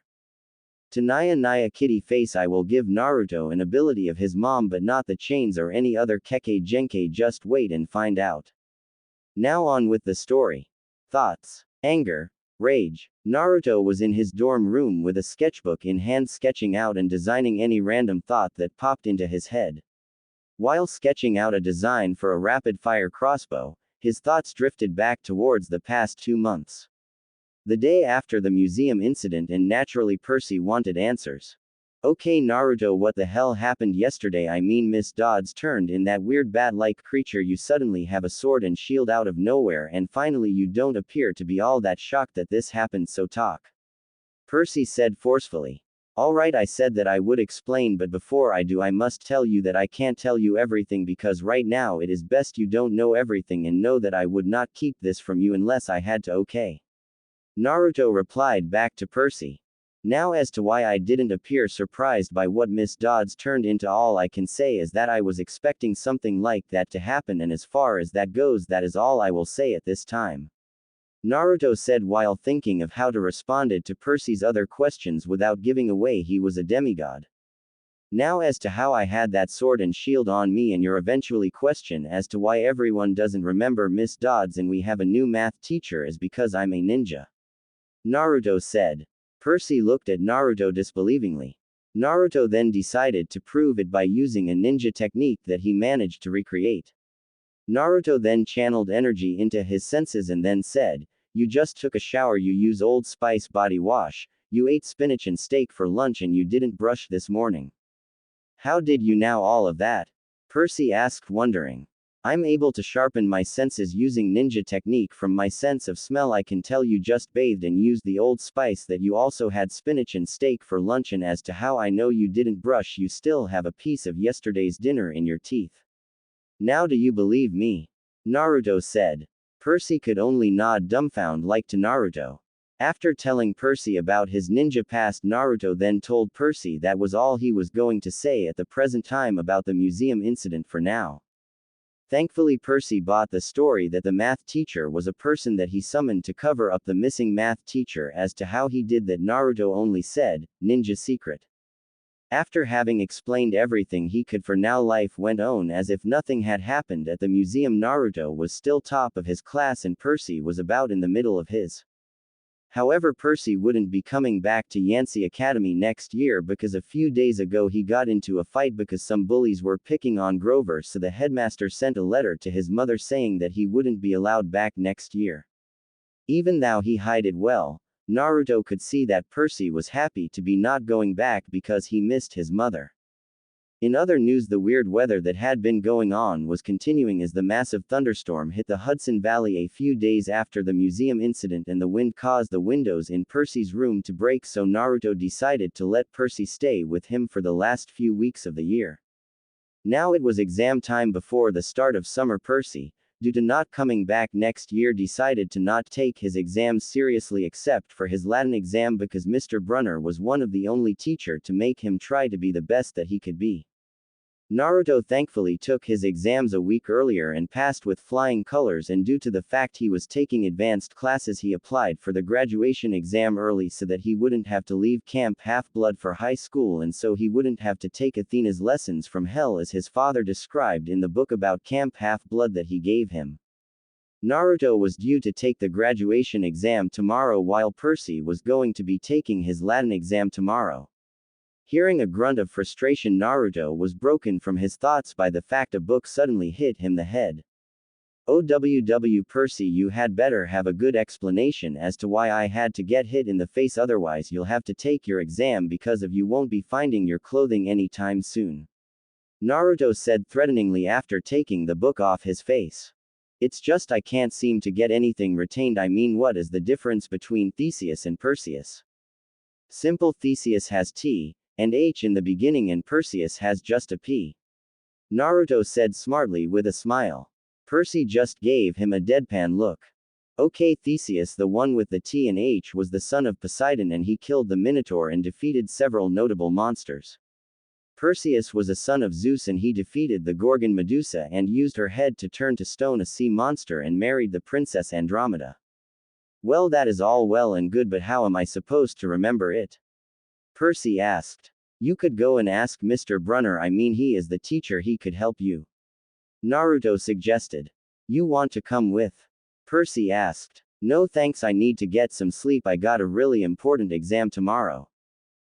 To Naya Kitty Face, I will give Naruto an ability of his mom, but not the chains or any other Kekkei Genkai. Just wait and find out. Now on with the story. Thoughts. Anger. Rage. Naruto was in his dorm room with a sketchbook in hand, sketching out and designing any random thought that popped into his head. While sketching out a design for a rapid-fire crossbow, his thoughts drifted back towards the past 2 months. The day after the museum incident, and naturally Percy wanted answers. "Okay Naruto, what the hell happened yesterday? I mean, Miss Dodds turned in that weird bat-like creature, you suddenly have a sword and shield out of nowhere, and finally you don't appear to be all that shocked that this happened, so talk," Percy said forcefully. "Alright, I said that I would explain, but before I do I must tell you that I can't tell you everything because right now it is best you don't know everything, and know that I would not keep this from you unless I had to, okay?" Naruto replied back to Percy. "Now as to why I didn't appear surprised by what Miss Dodds turned into, all I can say is that I was expecting something like that to happen, and as far as that goes, that is all I will say at this time," Naruto said while thinking of how to respond to Percy's other questions without giving away he was a demigod. "Now as to how I had that sword and shield on me, and your eventually question as to why everyone doesn't remember Miss Dodds and we have a new math teacher is because I'm a ninja," Naruto said. Percy looked at Naruto disbelievingly. Naruto then decided to prove it by using a ninja technique that he managed to recreate. Naruto then channeled energy into his senses and then said, "You just took a shower, you use Old Spice body wash, you ate spinach and steak for lunch, and you didn't brush this morning. How did you know all of that?" Percy asked, wondering. "I'm able to sharpen my senses using ninja technique. From my sense of smell, I can tell you just bathed and used the Old Spice, that you also had spinach and steak for lunch, and as to how I know you didn't brush, you still have a piece of yesterday's dinner in your teeth. Now do you believe me?" Naruto said. Percy could only nod dumbfounded like to Naruto. After telling Percy about his ninja past, Naruto then told Percy that was all he was going to say at the present time about the museum incident for now. Thankfully Percy bought the story that the math teacher was a person that he summoned to cover up the missing math teacher. As to how he did that, Naruto only said, "Ninja secret." After having explained everything he could for now, life went on as if nothing had happened at the museum. Naruto was still top of his class and Percy was about in the middle of his. However, Percy wouldn't be coming back to Yansei Academy next year because a few days ago he got into a fight because some bullies were picking on Grover, so the headmaster sent a letter to his mother saying that he wouldn't be allowed back next year. Even though he hid it well, Naruto could see that Percy was happy to be not going back because he missed his mother. In other news, the weird weather that had been going on was continuing as the massive thunderstorm hit the Hudson Valley a few days after the museum incident, and the wind caused the windows in Percy's room to break, so Naruto decided to let Percy stay with him for the last few weeks of the year. Now it was exam time before the start of summer. Percy, due to not coming back next year, decided to not take his exams seriously except for his Latin exam because Mr. Brunner was one of the only teacher to make him try to be the best that he could be. Naruto thankfully took his exams a week earlier and passed with flying colors, and due to the fact he was taking advanced classes, he applied for the graduation exam early so that he wouldn't have to leave Camp Half-Blood for high school, and so he wouldn't have to take Athena's lessons from hell as his father described in the book about Camp Half-Blood that he gave him. Naruto was due to take the graduation exam tomorrow while Percy was going to be taking his Latin exam tomorrow. Hearing a grunt of frustration, Naruto was broken from his thoughts by the fact a book suddenly hit him the head. OWW Percy, you had better have a good explanation as to why I had to get hit in the face, otherwise you'll have to take your exam because of you won't be finding your clothing anytime soon. Naruto said threateningly after taking the book off his face. It's just I can't seem to get anything retained. I mean, what is the difference between Theseus and Perseus? Simple. Theseus has T and H in the beginning and Perseus has just a P. Naruto said smartly with a smile. Percy just gave him a deadpan look. Okay, Theseus, the one with the T and H, was the son of Poseidon and he killed the Minotaur and defeated several notable monsters. Perseus was a son of Zeus and he defeated the Gorgon Medusa and used her head to turn to stone a sea monster and married the princess Andromeda. Well, that is all well and good, but how am I supposed to remember it? Percy asked. You could go and ask Mr. Brunner, I mean he is the teacher, he could help you. Naruto suggested. You want to come with? Percy asked. No thanks, I need to get some sleep, I got a really important exam tomorrow.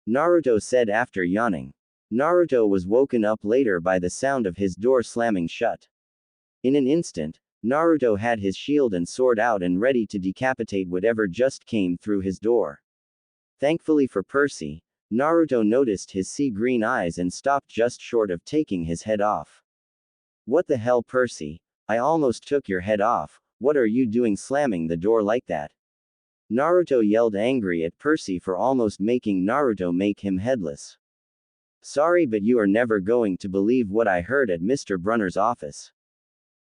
Naruto said after yawning. Naruto was woken up later by the sound of his door slamming shut. In an instant, Naruto had his shield and sword out and ready to decapitate whatever just came through his door. Thankfully for Percy, Naruto noticed his sea green eyes and stopped just short of taking his head off. What the hell, Percy? I almost took your head off. What are you doing slamming the door like that? Naruto yelled, angry at Percy for almost making Naruto make him headless. Sorry, but you are never going to believe what I heard at Mr. Brunner's office.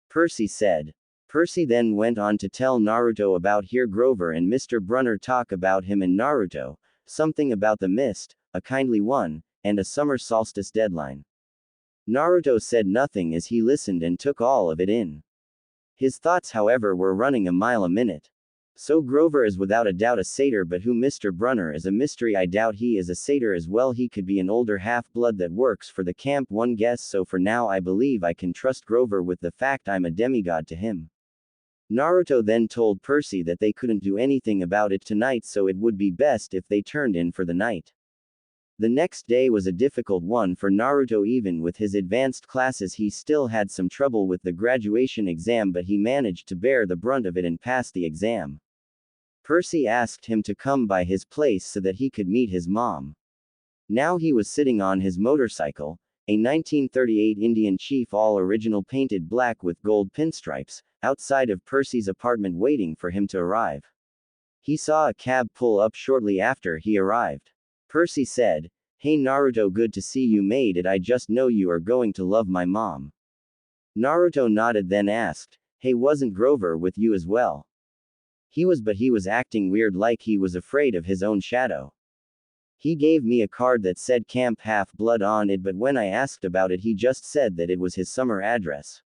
Percy said. Percy then went on to tell Naruto about Here Grover and Mr. Brunner talk about him and Naruto, something about the mist, a kindly one, and a summer solstice deadline. Naruto said nothing as he listened and took all of it in. His thoughts, however, were running a mile a minute. So Grover is without a doubt a satyr, but who Mr. Brunner is a mystery. I doubt he is a satyr as well. He could be an older half-blood that works for the camp, one guess. So for now I believe I can trust Grover with the fact I'm a demigod to him. Naruto then told Percy that they couldn't do anything about it tonight, so it would be best if they turned in for the night. The next day was a difficult one for Naruto. Even with his advanced classes he still had some trouble with the graduation exam, but he managed to bear the brunt of it and pass the exam. Percy asked him to come by his place so that he could meet his mom. Now he was sitting on his motorcycle, a 1938 Indian Chief all original painted black with gold pinstripes, outside of Percy's apartment waiting for him to arrive. He saw a cab pull up shortly after he arrived. Percy said, Hey Naruto, good to see you made it. I just know you are going to love my mom. Naruto nodded, then asked, Hey, wasn't Grover with you as well? He was, but he was acting weird, like he was afraid of his own shadow. He gave me a card that said Camp Half-Blood on it, but when I asked about it he just said that it was his summer address.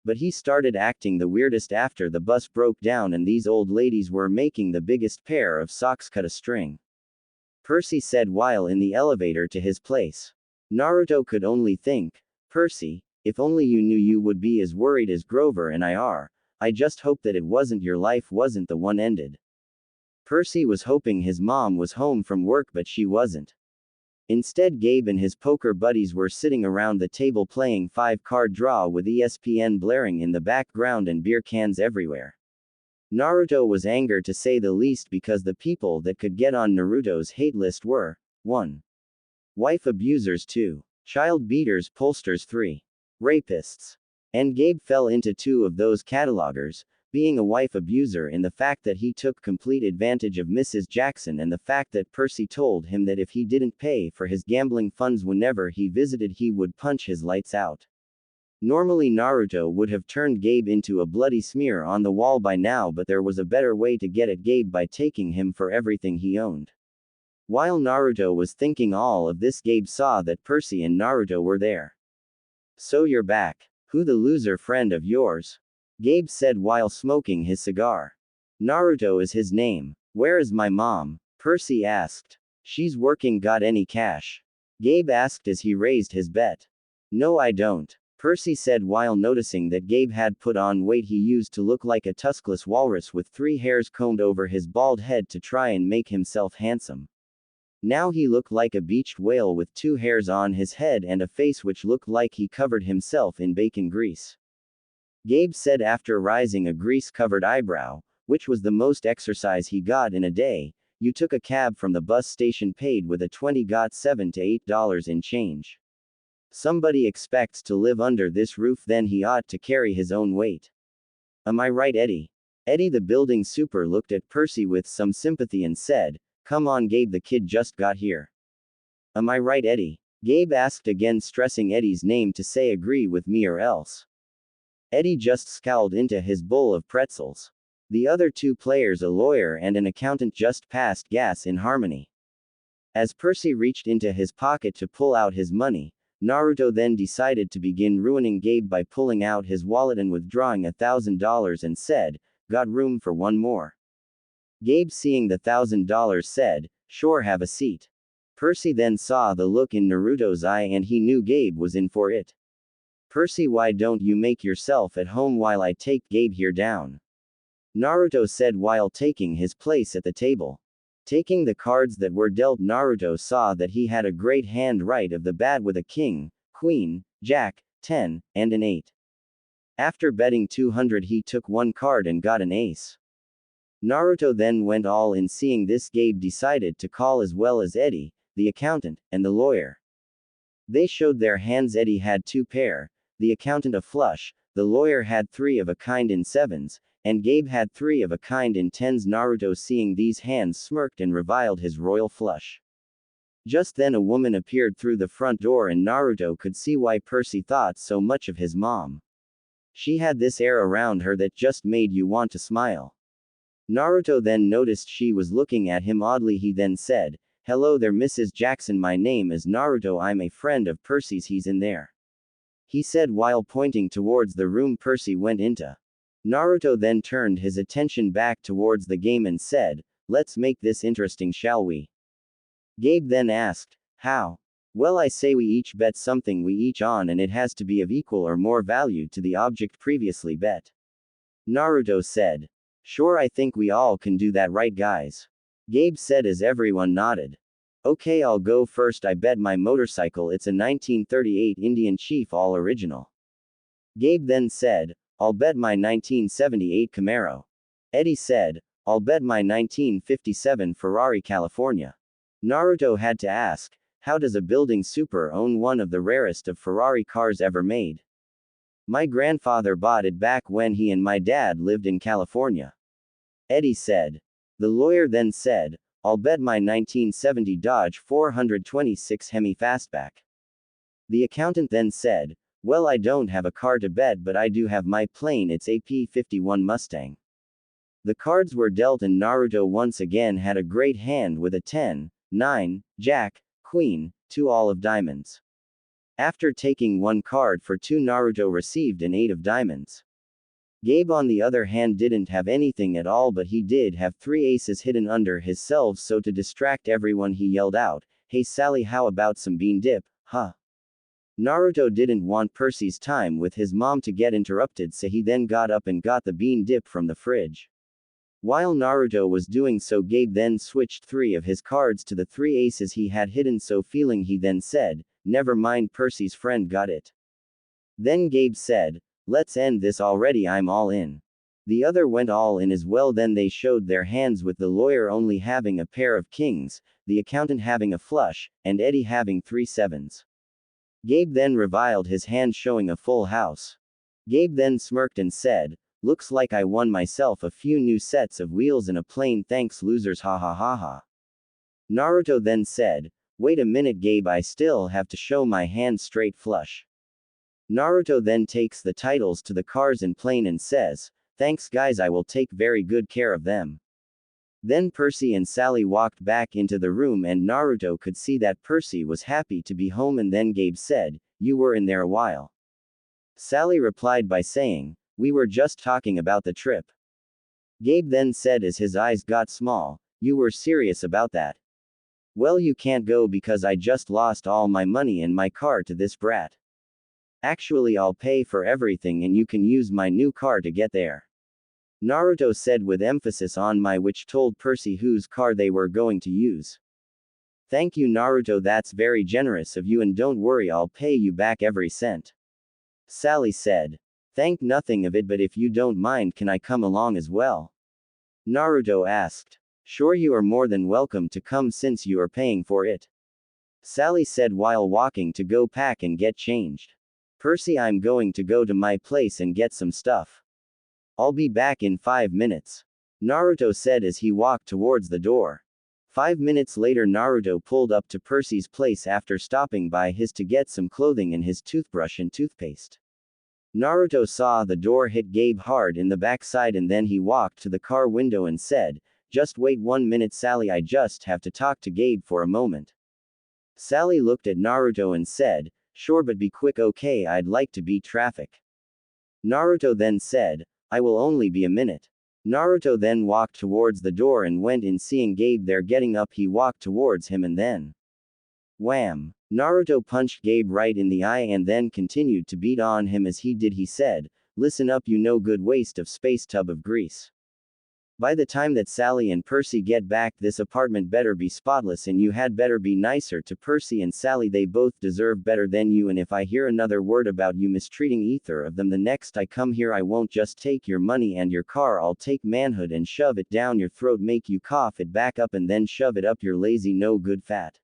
But he started acting the weirdest after the bus broke down and these old ladies were making the biggest pair of socks cut a string. Percy said while in the elevator to his place. Naruto could only think, Percy, if only you knew you would be as worried as Grover and I are. I just hope that it wasn't your life wasn't the one ended. Percy was hoping his mom was home from work, but she wasn't. Instead, Gabe and his poker buddies were sitting around the table playing 5-card draw with ESPN blaring in the background and beer cans everywhere. Naruto was angered to say the least because the people that could get on Naruto's hate list were 1. Wife abusers, 2. Child beaters, pollsters, 3. Rapists. And Gabe fell into 2 of those catalogers, being a wife abuser in the fact that he took complete advantage of Mrs. Jackson and the fact that Percy told him that if he didn't pay for his gambling funds whenever he visited he would punch his lights out. Normally Naruto would have turned Gabe into a bloody smear on the wall by now, but there was a better way to get at Gabe by taking him for everything he owned. While Naruto was thinking all of this, Gabe saw that Percy and Naruto were there. So you're back. Who the loser friend of yours? Gabe said while smoking his cigar. Naruto is his name. Where is my mom? Percy asked. She's working. Got any cash? Gabe asked as he raised his bet. No, I don't. Percy said while noticing that Gabe had put on weight he used to look like a tuskless walrus with 3 hairs combed over his bald head to try and make himself handsome. Now he looked like a beached whale with 2 hairs on his head and a face which looked like he covered himself in bacon grease. Gabe said after rising a grease-covered eyebrow, which was the most exercise he got in a day. You took a cab from the bus station paid with a 20 got $7 to $8 in change. Somebody expects to live under this roof, then he ought to carry his own weight. Am I right, Eddie? Eddie the building super looked at Percy with some sympathy and said, come on Gabe, the kid just got here. Am I right, Eddie? Gabe asked again, stressing Eddie's name to say agree with me or else. Eddie just scowled into his bowl of pretzels. The other 2 players, a lawyer and an accountant, just passed gas in harmony. As Percy reached into his pocket to pull out his money, Naruto then decided to begin ruining Gabe by pulling out his wallet and withdrawing $1,000 and said, got room for one more. Gabe, seeing the $1,000, said, sure, have a seat. Percy then saw the look in Naruto's eye and he knew Gabe was in for it. Percy, why don't you make yourself at home while I take Gabe here down? Naruto said while taking his place at the table. Taking the cards that were dealt, Naruto saw that he had a great hand right of the bat with a king, queen, jack, 10, and an 8. After betting 200 he took one card and got an ace. Naruto then went all in. Seeing this, Gabe decided to call as well as Eddie, the accountant, and the lawyer. They showed their hands. Eddie had 2 pair, the accountant a flush, the lawyer had 3 of a kind in 7s, and Gabe had 3 of a kind in 10s. Naruto, seeing these hands, smirked and reviled his royal flush. Just then a woman appeared through the front door and Naruto could see why Percy thought so much of his mom. She had this air around her that just made you want to smile. Naruto then noticed she was looking at him oddly. He then said, hello there, Mrs. Jackson, my name is Naruto, I'm a friend of Percy's, he's in there. He said while pointing towards the room Percy went into. Naruto then turned his attention back towards the game and said, let's make this interesting, shall we? Gabe then asked, how? Well, I say we each bet something we each on and it has to be of equal or more value to the object previously bet. Naruto said, sure, I think we all can do that, right guys? Gabe said as everyone nodded. Okay, I'll go first. I bet my motorcycle it's a 1938 Indian Chief all original. Gabe then said, I'll bet my 1978 Camaro. Eddie said, I'll bet my 1957 Ferrari California. Naruto had to ask, how does a building super own one of the rarest of Ferrari cars ever made? My grandfather bought it back when he and my dad lived in California. Eddie said. The lawyer then said, I'll bet my 1970 Dodge 426 Hemi Fastback. The accountant then said, well, I don't have a car to bet, but I do have my plane, it's a P-51 Mustang. The cards were dealt and Naruto once again had a great hand with a 10, 9, jack, queen, 2 all of diamonds. After taking one card for 2, Naruto received an 8 of diamonds. Gabe on the other hand didn't have anything at all, but he did have 3 aces hidden under his selves, so to distract everyone he yelled out, hey Sally, how about some bean dip, huh? Naruto didn't want Percy's time with his mom to get interrupted, so he then got up and got the bean dip from the fridge. While Naruto was doing so, Gabe then switched 3 of his cards to the 3 aces he had hidden, so feeling he then said, never mind, Percy's friend got it. Then Gabe said, let's end this already, I'm all in. The other went all in as well. Then they showed their hands with the lawyer only having a pair of kings, the accountant having a flush, and Eddie having 3 sevens. Gabe then reviled his hand showing a full house. Gabe then smirked and said, looks like I won myself a few new sets of wheels and a plane, thanks losers, ha ha ha ha. Naruto then said, wait a minute Gabe, I still have to show my hand straight flush. Naruto then takes the titles to the cars and plane and says, thanks guys, I will take very good care of them. Then Percy and Sally walked back into the room and Naruto could see that Percy was happy to be home, and then Gabe said, you were in there a while. Sally replied by saying, we were just talking about the trip. Gabe then said as his eyes got small, you were serious about that? Well, you can't go because I just lost all my money in my car to this brat. Actually, I'll pay for everything and you can use my new car to get there. Naruto said with emphasis on my, which told Percy whose car they were going to use. Thank you Naruto, that's very generous of you, and don't worry, I'll pay you back every cent. Sally said. Think nothing of it, but if you don't mind, can I come along as well? Naruto asked. Sure, you are more than welcome to come since you are paying for it. Sally said while walking to go pack and get changed. Percy, I'm going to go to my place and get some stuff. I'll be back in 5 minutes. Naruto said as he walked towards the door. 5 minutes later, Naruto pulled up to Percy's place after stopping by his to get some clothing and his toothbrush and toothpaste. Naruto saw the door hit Gabe hard in the backside, and then he walked to the car window and said, Just wait 1 minute, Sally, I just have to talk to Gabe for a moment. Sally looked at Naruto and said, Sure, but be quick, okay, I'd like to beat traffic. Naruto then said, I will only be a minute. Naruto then walked towards the door and went in. Seeing Gabe there getting up, he walked towards him and then wham! Naruto punched Gabe right in the eye and then continued to beat on him. As he did, he said, Listen up, you no good waste of space tub of grease. By the time that Sally and Percy get back, this apartment better be spotless, and you had better be nicer to Percy and Sally. They both deserve better than you, and if I hear another word about you mistreating either of them the next I come here, I won't just take your money and your car, I'll take manhood and shove it down your throat, make you cough it back up, and then shove it up your lazy no good fat.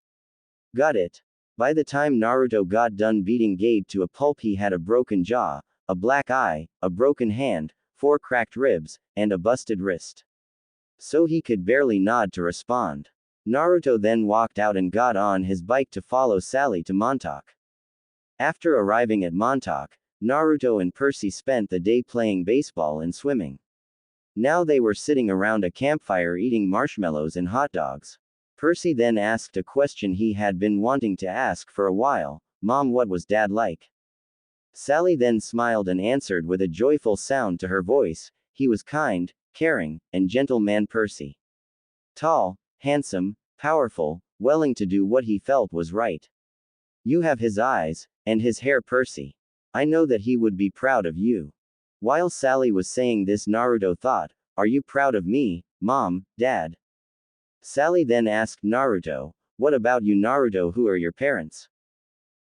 Got it? By the time Naruto got done beating Gabe to a pulp, he had a broken jaw, a black eye, a broken hand, 4 cracked ribs, and a busted wrist. So he could barely nod to respond. Naruto then walked out and got on his bike to follow Sally to Montauk. After arriving at Montauk, Naruto and Percy spent the day playing baseball and swimming. Now they were sitting around a campfire eating marshmallows and hot dogs. Percy then asked a question he had been wanting to ask for a while, Mom, what was Dad like? Sally then smiled and answered with a joyful sound to her voice, He was kind, caring, and gentle man, Percy. Tall, handsome, powerful, willing to do what he felt was right. You have his eyes, and his hair, Percy. I know that he would be proud of you. While Sally was saying this, Naruto thought, Are you proud of me, Mom, Dad? Sally then asked Naruto, What about you, Naruto? Who are your parents?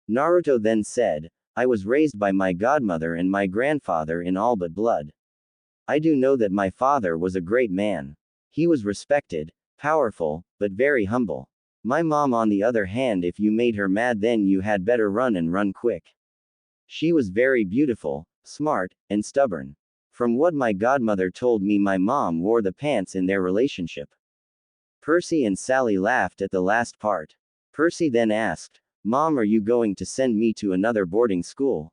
Naruto then said, I was raised by my godmother and my grandfather in all but blood. I do know that my father was a great man. He was respected, powerful, but very humble. My mom, on the other hand, if you made her mad, then you had better run and run quick. She was very beautiful, smart, and stubborn. From what my godmother told me, my mom wore the pants in their relationship. Percy and Sally laughed at the last part. Percy then asked, Mom, are you going to send me to another boarding school?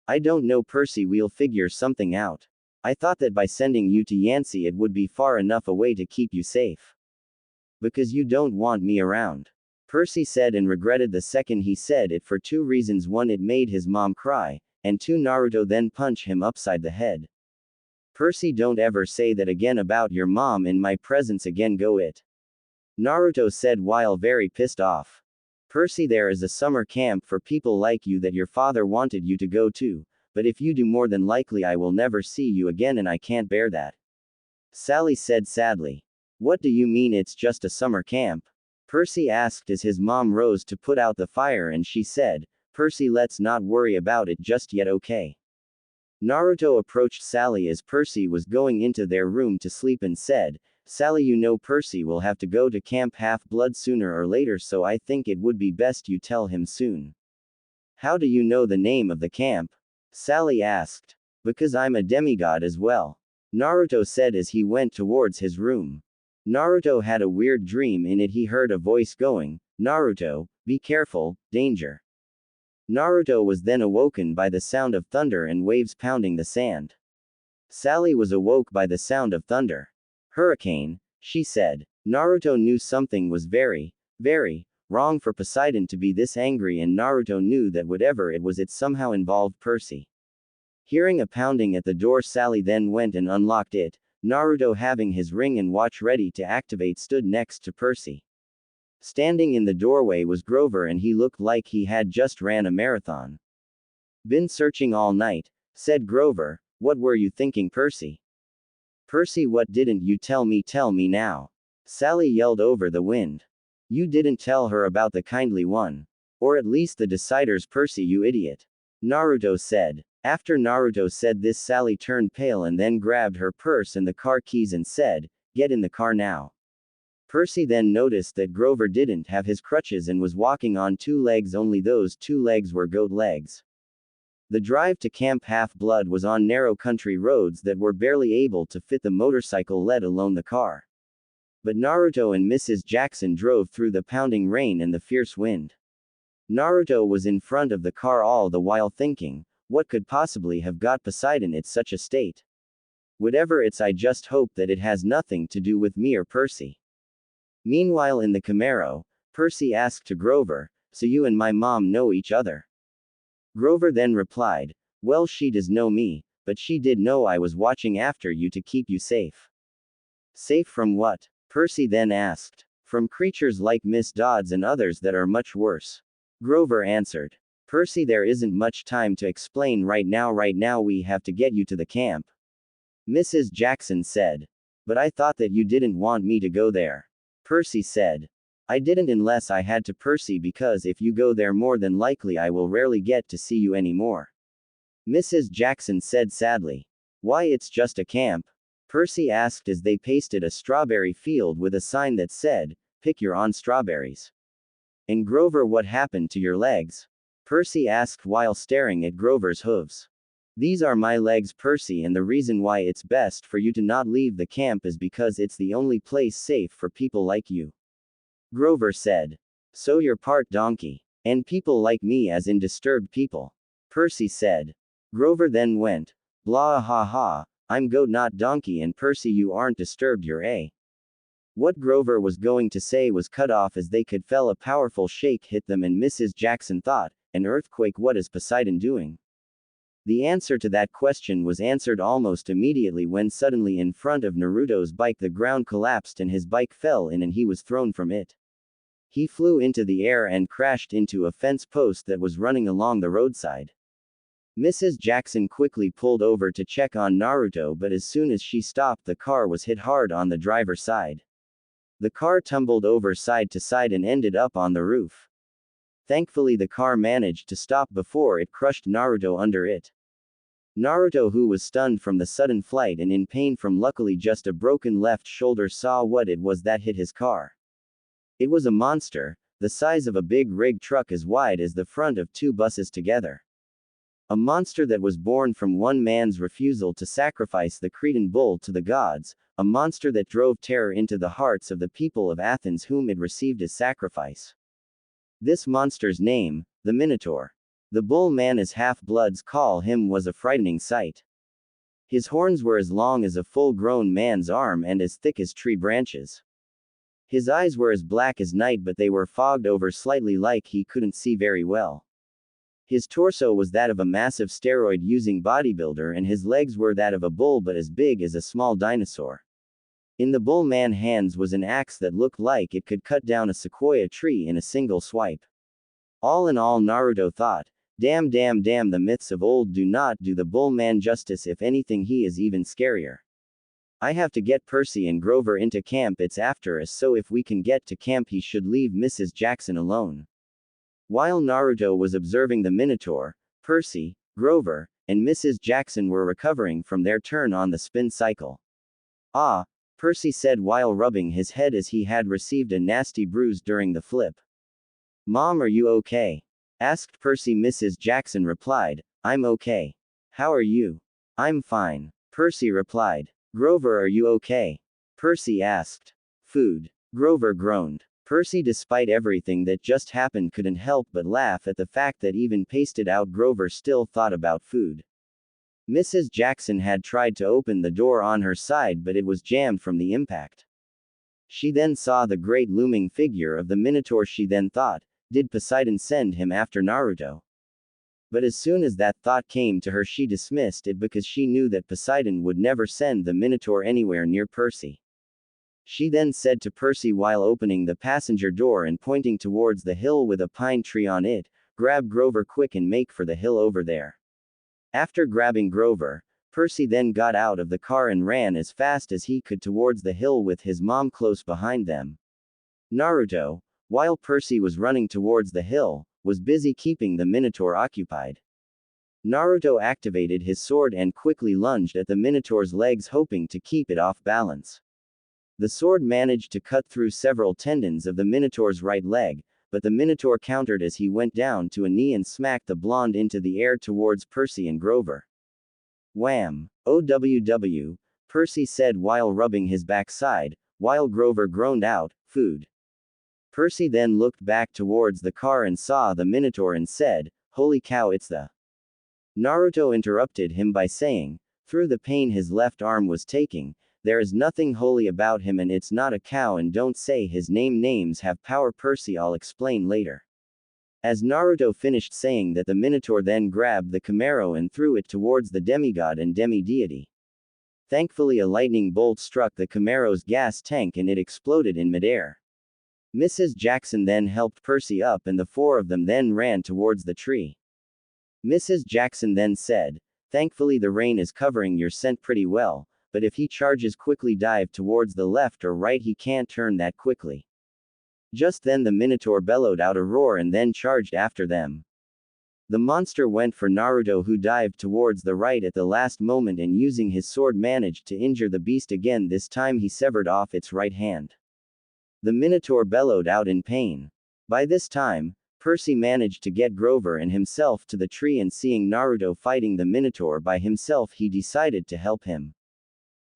I don't know, Percy, we'll figure something out. I thought that by sending you to Yancey it would be far enough away to keep you safe. Because you don't want me around. Percy said, and regretted the second he said it for 2 reasons. 1, it made his mom cry, and 2, Naruto then punched him upside the head. Percy, don't ever say that again about your mom in my presence again, go it. Naruto said while very pissed off. Percy, there is a summer camp for people like you that your father wanted you to go to, but if you do, more than likely I will never see you again, and I can't bear that. Sally said sadly. What do you mean it's just a summer camp? Percy asked as his mom rose to put out the fire, and she said, Percy, let's not worry about it just yet, okay? Naruto approached Sally as Percy was going into their room to sleep and said, Sally, you know Percy will have to go to Camp Half-Blood sooner or later, so I think it would be best you tell him soon. How do you know the name of the camp? Sally asked. Because I'm a demigod as well. Naruto said as he went towards his room. Naruto had a weird dream. In it he heard a voice going, Naruto, be careful, danger. Naruto was then awoken by the sound of thunder and waves pounding the sand. Sally was awoke by the sound of thunder. Hurricane, she said. Naruto knew something was very, very wrong for Poseidon to be this angry, and Naruto knew that whatever it was, it somehow involved Percy. Hearing a pounding at the door, Sally then went and unlocked it. Naruto, having his ring and watch ready to activate, stood next to Percy. Standing in the doorway was Grover, and he looked like he had just ran a marathon. Been searching all night, said Grover. What were you thinking, Percy? Percy, what didn't you tell me now? Sally yelled over the wind. You didn't tell her about the kindly one. Or at least the deciders, Percy, you idiot. Naruto said. After Naruto said this, Sally turned pale and then grabbed her purse and the car keys and said, "Get in the car now." Percy then noticed that Grover didn't have his crutches and was walking on two legs, only those two legs were goat legs. The drive to Camp Half-Blood was on narrow country roads that were barely able to fit the motorcycle, let alone the car. But Naruto and Mrs. Jackson drove through the pounding rain and the fierce wind. Naruto was in front of the car all the while thinking, what could possibly have got Poseidon in such a state? Whatever it's, I just hope that it has nothing to do with me or Percy. Meanwhile in the Camaro, Percy asked to Grover, "So you and my mom know each other?" Grover then replied, "Well, she does know me, but she did know I was watching after you to keep you safe." "Safe from what?" Percy then asked. "From creatures like Miss Dodds and others that are much worse." Grover answered. "Percy, there isn't much time to explain right now. Right now we have to get you to the camp." Mrs. Jackson said. "But I thought that you didn't want me to go there." Percy said. "I didn't unless I had to, Percy, because if you go there more than likely I will rarely get to see you anymore." Mrs. Jackson said sadly. "Why, it's just a camp?" Percy asked as they pasted a strawberry field with a sign that said, "Pick your own strawberries." "And Grover, what happened to your legs?" Percy asked while staring at Grover's hooves. "These are my legs, Percy, and the reason why it's best for you to not leave the camp is because it's the only place safe for people like you." Grover said. "So you're part donkey. And people like me, as in disturbed people?" Percy said. Grover then went, "Blah ha ha, I'm goat not donkey, and Percy, you aren't disturbed, you're a." What Grover was going to say was cut off as they could feel a powerful shake hit them, and Mrs. Jackson thought, "An earthquake? What is Poseidon doing?" The answer to that question was answered almost immediately when suddenly in front of Naruto's bike the ground collapsed and his bike fell in and he was thrown from it. He flew into the air and crashed into a fence post that was running along the roadside. Mrs. Jackson quickly pulled over to check on Naruto, but as soon as she stopped, the car was hit hard on the driver's side. The car tumbled over side to side and ended up on the roof. Thankfully the car managed to stop before it crushed Naruto under it. Naruto, who was stunned from the sudden flight and in pain from luckily just a broken left shoulder, saw what it was that hit his car. It was a monster, the size of a big rig truck as wide as the front of two buses together. A monster that was born from one man's refusal to sacrifice the Cretan bull to the gods, a monster that drove terror into the hearts of the people of Athens whom it received as sacrifice. This monster's name, the Minotaur. The bull man, as half-bloods call him, was a frightening sight. His horns were as long as a full-grown man's arm and as thick as tree branches. His eyes were as black as night, but they were fogged over slightly like he couldn't see very well. His torso was that of a massive steroid-using bodybuilder and his legs were that of a bull but as big as a small dinosaur. In the bull man's hands was an axe that looked like it could cut down a sequoia tree in a single swipe. All in all, Naruto thought, damn, the myths of old do not do the bull man justice. If anything, he is even scarier. I have to get Percy and Grover into camp. It's after us, so if we can get to camp he should leave Mrs. Jackson alone. While Naruto was observing the Minotaur, Percy, Grover, and Mrs. Jackson were recovering from their turn on the spin cycle. "Ah," Percy said while rubbing his head as he had received a nasty bruise during the flip. "Mom, are you okay?" asked Percy. Mrs. Jackson replied, "I'm okay. How are you?" "I'm fine," Percy replied. "Grover, are you okay?" Percy asked. "Food." Grover groaned. Percy, despite everything that just happened, couldn't help but laugh at the fact that even pasted out Grover still thought about food. Mrs. Jackson had tried to open the door on her side, but it was jammed from the impact. She then saw the great looming figure of the Minotaur. She then thought, did Poseidon send him after Naruto? But as soon as that thought came to her, she dismissed it because she knew that Poseidon would never send the Minotaur anywhere near Percy. She then said to Percy while opening the passenger door and pointing towards the hill with a pine tree on it, "Grab Grover quick and make for the hill over there." After grabbing Grover, Percy then got out of the car and ran as fast as he could towards the hill with his mom close behind them. Naruto, while Percy was running towards the hill, was busy keeping the Minotaur occupied. Naruto activated his sword and quickly lunged at the Minotaur's legs, hoping to keep it off balance. The sword managed to cut through several tendons of the Minotaur's right leg, but the Minotaur countered as he went down to a knee and smacked the blonde into the air towards Percy and Grover. Wham! OWW, Percy said while rubbing his backside, while Grover groaned out, "Food." Percy then looked back towards the car and saw the Minotaur and said, "Holy cow, it's the..." Naruto interrupted him by saying, through the pain his left arm was taking, "There is nothing holy about him, and it's not a cow, and don't say his name. Names have power, Percy, I'll explain later." As Naruto finished saying that, the Minotaur then grabbed the Camaro and threw it towards the demigod and demi-deity. Thankfully, a lightning bolt struck the Camaro's gas tank and it exploded in midair. Mrs. Jackson then helped Percy up and the four of them then ran towards the tree. Mrs. Jackson then said, "Thankfully the rain is covering your scent pretty well, but if he charges quickly, dive towards the left or right, he can't turn that quickly." Just then the Minotaur bellowed out a roar and then charged after them. The monster went for Naruto, who dived towards the right at the last moment and using his sword managed to injure the beast again. This time he severed off its right hand. The Minotaur bellowed out in pain. By this time, Percy managed to get Grover and himself to the tree, and seeing Naruto fighting the Minotaur by himself, he decided to help him.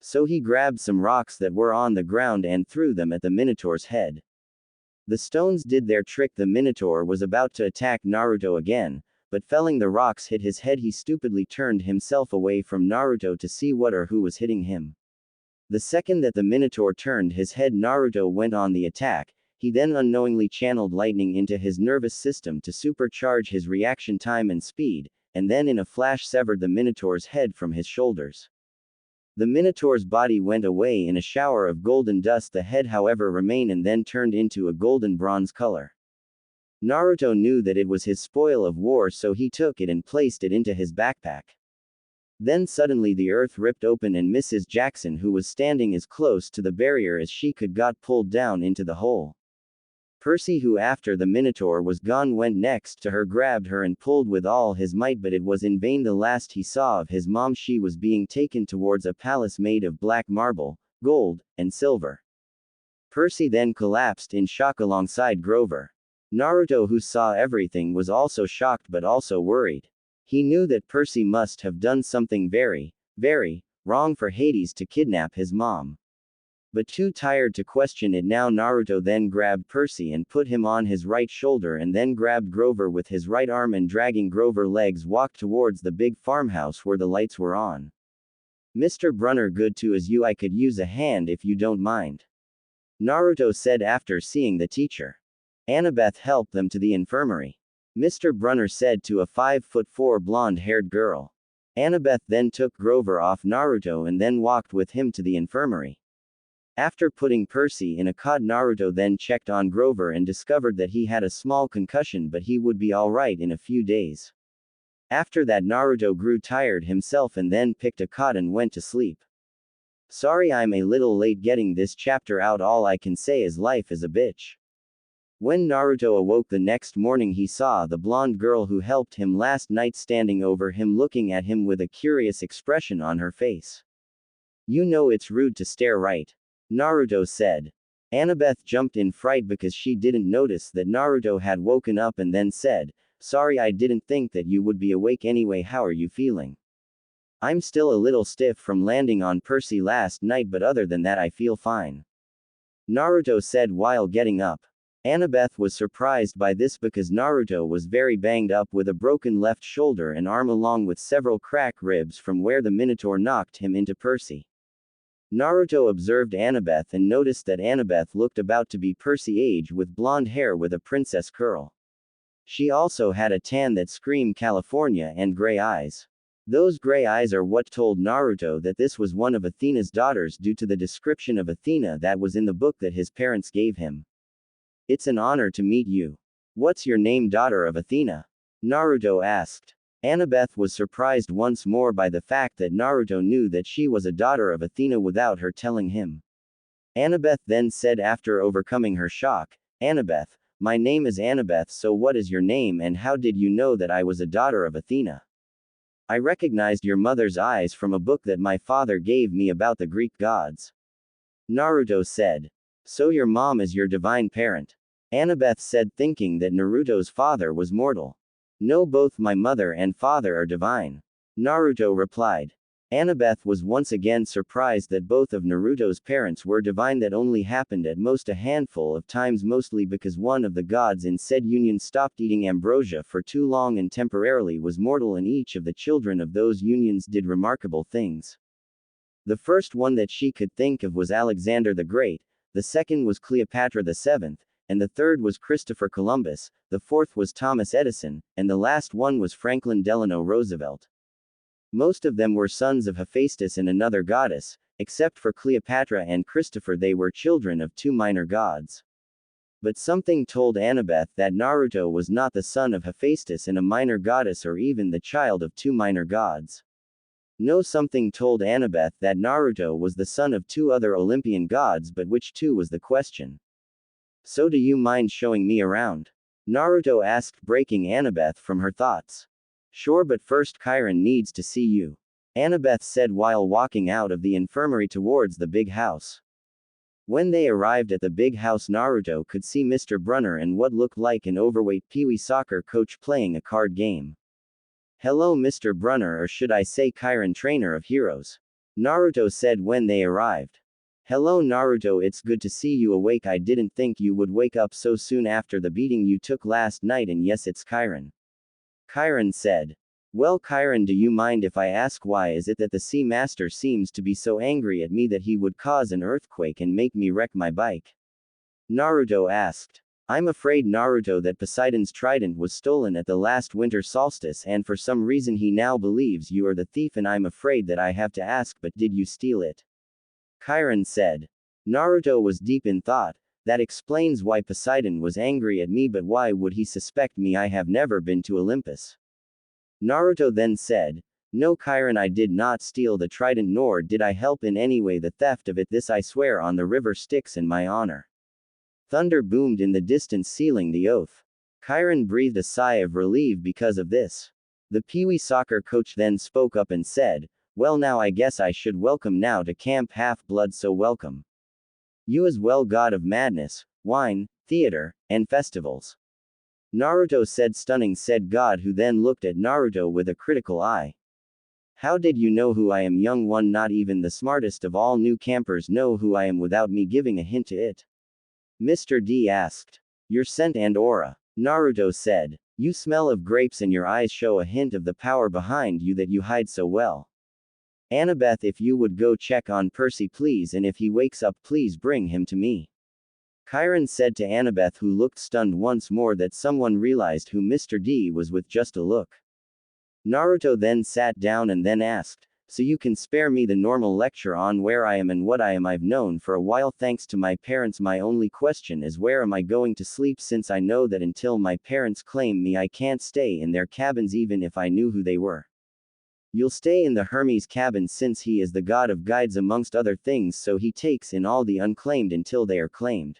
So he grabbed some rocks that were on the ground and threw them at the Minotaur's head. The stones did their trick. The Minotaur was about to attack Naruto again, but feeling the rocks hit his head, he stupidly turned himself away from Naruto to see what or who was hitting him. The second that the Minotaur turned his head, Naruto went on the attack. He then unknowingly channeled lightning into his nervous system to supercharge his reaction time and speed, and then in a flash severed the Minotaur's head from his shoulders. The Minotaur's body went away in a shower of golden dust. The head, however, remained and then turned into a golden bronze color. Naruto knew that it was his spoil of war, so he took it and placed it into his backpack. Then suddenly the earth ripped open and Mrs. Jackson, who was standing as close to the barrier as she could, got pulled down into the hole. Percy, who after the Minotaur was gone went next to her, grabbed her and pulled with all his might, but it was in vain. The last he saw of his mom, she was being taken towards a palace made of black marble, gold, and silver. Percy then collapsed in shock alongside Grover. Naruto, who saw everything, was also shocked but also worried. He knew that Percy must have done something very, very wrong for Hades to kidnap his mom. But too tired to question it now, Naruto then grabbed Percy and put him on his right shoulder, and then grabbed Grover with his right arm and dragging Grover's legs walked towards the big farmhouse where the lights were on. "Mr. Brunner, good to as you. I could use a hand if you don't mind," Naruto said after seeing the teacher. Annabeth helped them to the infirmary. Mr. Brunner said to a 5'4" blonde-haired girl. Annabeth then took Grover off Naruto and then walked with him to the infirmary. After putting Percy in a cot, Naruto then checked on Grover and discovered that he had a small concussion, but he would be alright in a few days. After that, Naruto grew tired himself and then picked a cot and went to sleep. Sorry I'm a little late getting this chapter out. All I can say is life is a bitch. When Naruto awoke the next morning, he saw the blonde girl who helped him last night standing over him, looking at him with a curious expression on her face. "You know it's rude to stare, right?" Naruto said. Annabeth jumped in fright because she didn't notice that Naruto had woken up and then said, "Sorry, I didn't think that you would be awake anyway. How are you feeling?" "I'm still a little stiff from landing on Percy last night, but other than that I feel fine," Naruto said while getting up. Annabeth was surprised by this because Naruto was very banged up with a broken left shoulder and arm along with several cracked ribs from where the Minotaur knocked him into Percy. Naruto observed Annabeth and noticed that Annabeth looked about to be Percy's age with blonde hair with a princess curl. She also had a tan that screamed California and gray eyes. Those gray eyes are what told Naruto that this was one of Athena's daughters due to the description of Athena that was in the book that his parents gave him. "It's an honor to meet you. What's your name, daughter of Athena?" Naruto asked. Annabeth was surprised once more by the fact that Naruto knew that she was a daughter of Athena without her telling him. Annabeth then said after overcoming her shock, "Annabeth, My name is Annabeth, so what is your name and how did you know that I was a daughter of Athena? I recognized your mother's eyes from a book that my father gave me about the Greek gods. Naruto said. So your mom is your divine parent. Annabeth said, thinking that Naruto's father was mortal. No, both my mother and father are divine. Naruto replied. Annabeth was once again surprised that both of Naruto's parents were divine. That only happened at most a handful of times, mostly because one of the gods in said union stopped eating ambrosia for too long and temporarily was mortal, and each of the children of those unions did remarkable things. The first one that she could think of was Alexander the Great, the second was Cleopatra the Seventh, and the third was Christopher Columbus, the fourth was Thomas Edison, and the last one was Franklin Delano Roosevelt. Most of them were sons of Hephaestus and another goddess, except for Cleopatra and Christopher. They were children of two minor gods. But something told Annabeth that Naruto was not the son of Hephaestus and a minor goddess, or even the child of two minor gods. No, something told Annabeth that Naruto was the son of two other Olympian gods, but which two was the question. So do you mind showing me around? Naruto asked, breaking Annabeth from her thoughts. Sure, but first Chiron needs to see you. Annabeth said while walking out of the infirmary towards the big house. When they arrived at the big house, Naruto could see Mr. Brunner and what looked like an overweight peewee soccer coach playing a card game. Hello, Mr. Brunner, or should I say Chiron, trainer of heroes. Naruto said when they arrived. Hello, Naruto, it's good to see you awake. I didn't think you would wake up so soon after the beating you took last night. And yes, it's Chiron. Chiron said. Well, Chiron, do you mind if I ask why is it that the Sea Master seems to be so angry at me that he would cause an earthquake and make me wreck my bike? Naruto asked. I'm afraid, Naruto, that Poseidon's trident was stolen at the last winter solstice, and for some reason he now believes you are the thief, and I'm afraid that I have to ask, but did you steal it? Chiron said. Naruto was deep in thought. That explains why Poseidon was angry at me, but why would he suspect me? I have never been to Olympus. Naruto then said, No, Chiron, I did not steal the trident, nor did I help in any way the theft of it. This I swear on the river Styx in my honor. Thunder boomed in the distance, sealing the oath. Chiron breathed a sigh of relief because of this. The peewee soccer coach then spoke up and said, Well, now I guess I should welcome now to camp Half-Blood, so welcome. You as well, god of madness, wine, theater, and festivals. Naruto said, stunning said god, who then looked at Naruto with a critical eye. How did you know who I am, young one? Not even the smartest of all new campers know who I am without me giving a hint to it. Mr. D asked. Your scent and aura. Naruto said. You smell of grapes and your eyes show a hint of the power behind you that you hide so well. Annabeth, if you would go check on Percy please, and if he wakes up please bring him to me. Chiron said to Annabeth, who looked stunned once more that someone realized who Mr. D was with just a look. Naruto then sat down and then asked, So you can spare me the normal lecture on where I am and what I am? I've known for a while thanks to my parents. My only question is where am I going to sleep, since I know that until my parents claim me I can't stay in their cabins even if I knew who they were. You'll stay in the Hermes cabin since he is the god of guides amongst other things, so he takes in all the unclaimed until they are claimed.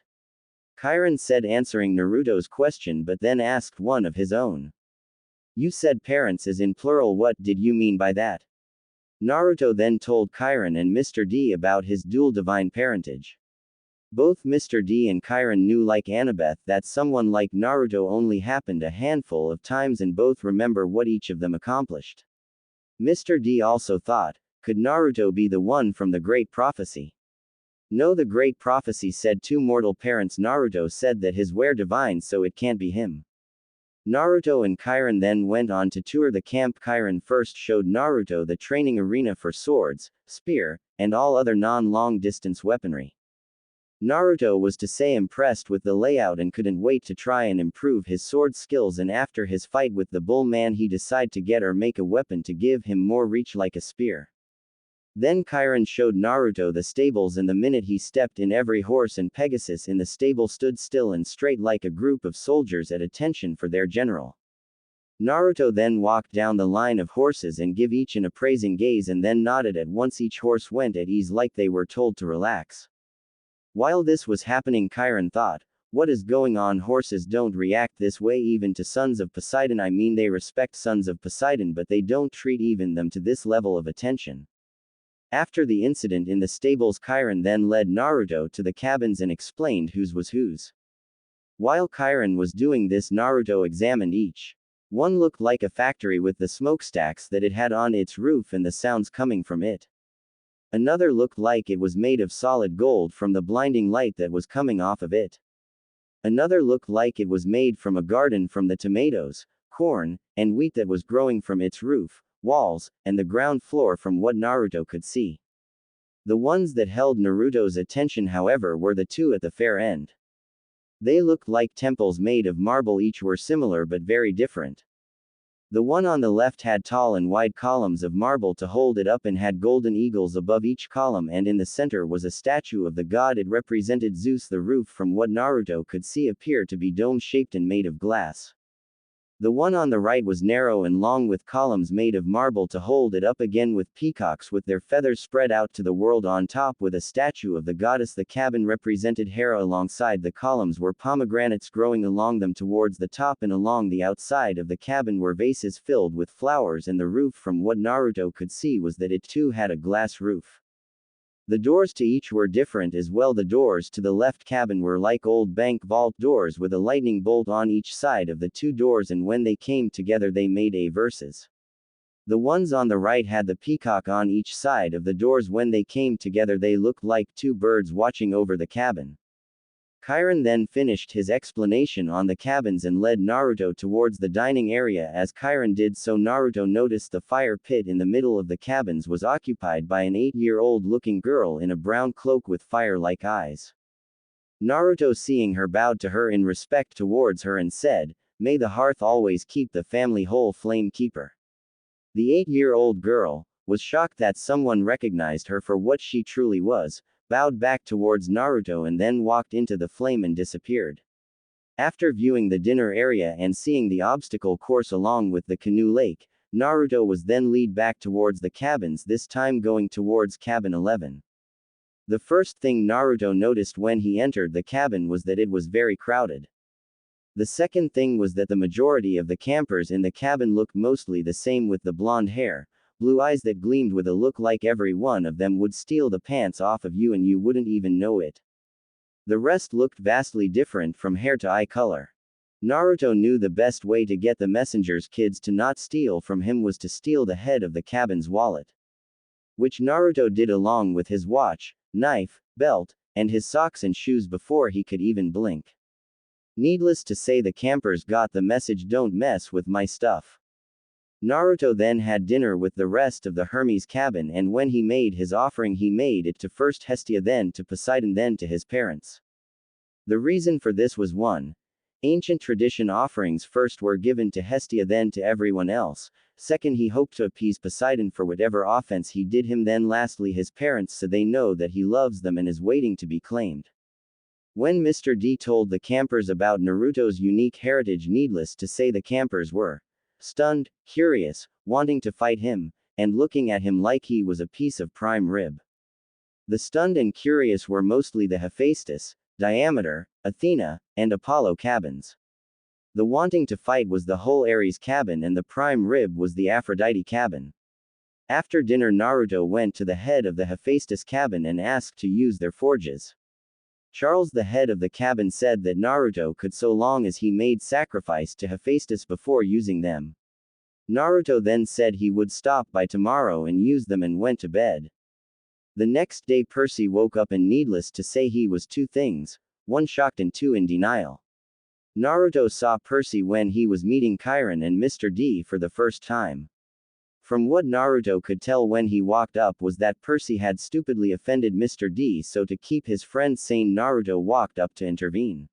Chiron said, answering Naruto's question, but then asked one of his own. You said parents is in plural, what did you mean by that? Naruto then told Chiron and Mr. D about his dual divine parentage. Both Mr. D and Chiron knew, like Annabeth, that someone like Naruto only happened a handful of times, and both remember what each of them accomplished. Mr. D also thought, could Naruto be the one from the Great Prophecy? No, the Great Prophecy said two mortal parents. Naruto said that his were divine, so it can't be him. Naruto and Chiron then went on to tour the camp. Chiron first showed Naruto the training arena for swords, spear, and all other non-long distance weaponry. Naruto was to say impressed with the layout and couldn't wait to try and improve his sword skills, and after his fight with the bull man he decided to get or make a weapon to give him more reach like a spear. Then Chiron showed Naruto the stables, and the minute he stepped in every horse and Pegasus in the stable stood still and straight like a group of soldiers at attention for their general. Naruto then walked down the line of horses and gave each an appraising gaze and then nodded at once. Each horse went at ease like they were told to relax. While this was happening, Chiron thought, What is going on? Horses don't react this way even to sons of Poseidon. I mean, they respect sons of Poseidon, but they don't treat even them to this level of attention. After the incident in the stables, Chiron then led Naruto to the cabins and explained whose was whose. While Chiron was doing this, Naruto examined each. One looked like a factory with the smokestacks that it had on its roof and the sounds coming from it. Another looked like it was made of solid gold from the blinding light that was coming off of it. Another looked like it was made from a garden from the tomatoes, corn, and wheat that was growing from its roof, walls, and the ground floor from what Naruto could see. The ones that held Naruto's attention, however, were the two at the far end. They looked like temples made of marble. Each were similar but very different. The one on the left had tall and wide columns of marble to hold it up and had golden eagles above each column, and in the center was a statue of the god. It represented Zeus. The roof, from what Naruto could see, appeared to be dome-shaped and made of glass. The one on the right was narrow and long with columns made of marble to hold it up, again with peacocks with their feathers spread out to the world on top with a statue of the goddess. The cabin represented Hera. Alongside the columns were pomegranates growing along them towards the top, and along the outside of the cabin were vases filled with flowers, and the roof, from what Naruto could see, was that it too had a glass roof. The doors to each were different as well. The doors to the left cabin were like old bank vault doors with a lightning bolt on each side of the two doors, and when they came together they made a verses. The ones on the right had the peacock on each side of the doors. When they came together they looked like two birds watching over the cabin. Chiron then finished his explanation on the cabins and led Naruto towards the dining area. As Chiron did so, Naruto noticed the fire pit in the middle of the cabins was occupied by an 8-year-old looking girl in a brown cloak with fire-like eyes. Naruto, seeing her, bowed to her in respect towards her and said, "May the hearth always keep the family whole, flame keeper." The 8-year-old girl was shocked that someone recognized her for what she truly was, bowed back towards Naruto, and then walked into the flame and disappeared. After viewing the dinner area and seeing the obstacle course along with the canoe lake, Naruto was then led back towards the cabins, this time going towards cabin 11. The first thing Naruto noticed when he entered the cabin was that it was very crowded. The second thing was that the majority of the campers in the cabin looked mostly the same, with the blonde hair, blue eyes that gleamed with a look like every one of them would steal the pants off of you and you wouldn't even know it. The rest looked vastly different from hair to eye color. Naruto knew the best way to get the messenger's kids to not steal from him was to steal the head of the cabin's wallet, which Naruto did along with his watch, knife, belt, and his socks and shoes before he could even blink. Needless to say, the campers got the message, "Don't mess with my stuff." Naruto then had dinner with the rest of the Hermes cabin, and when he made his offering he made it to first Hestia, then to Poseidon, then to his parents. The reason for this was one. Ancient tradition: offerings first were given to Hestia, then to everyone else. Second, he hoped to appease Poseidon for whatever offense he did him. Then lastly, his parents, so they know that he loves them and is waiting to be claimed. When Mr. D told the campers about Naruto's unique heritage, needless to say the campers were stunned, curious, wanting to fight him, and looking at him like he was a piece of prime rib. The stunned and curious were mostly the Hephaestus, Diameter, Athena, and Apollo cabins. The wanting to fight was the whole Ares cabin, and the prime rib was the Aphrodite cabin. After dinner, Naruto went to the head of the Hephaestus cabin and asked to use their forges. Charles, the head of the cabin, said that Naruto could, so long as he made sacrifice to Hephaestus before using them. Naruto then said he would stop by tomorrow and use them, and went to bed. The next day Percy woke up, and needless to say he was two things, one shocked and two in denial. Naruto saw Percy when he was meeting Chiron and Mr. D for the first time. From what Naruto could tell when he walked up was that Percy had stupidly offended Mr. D, so to keep his friend sane Naruto walked up to intervene.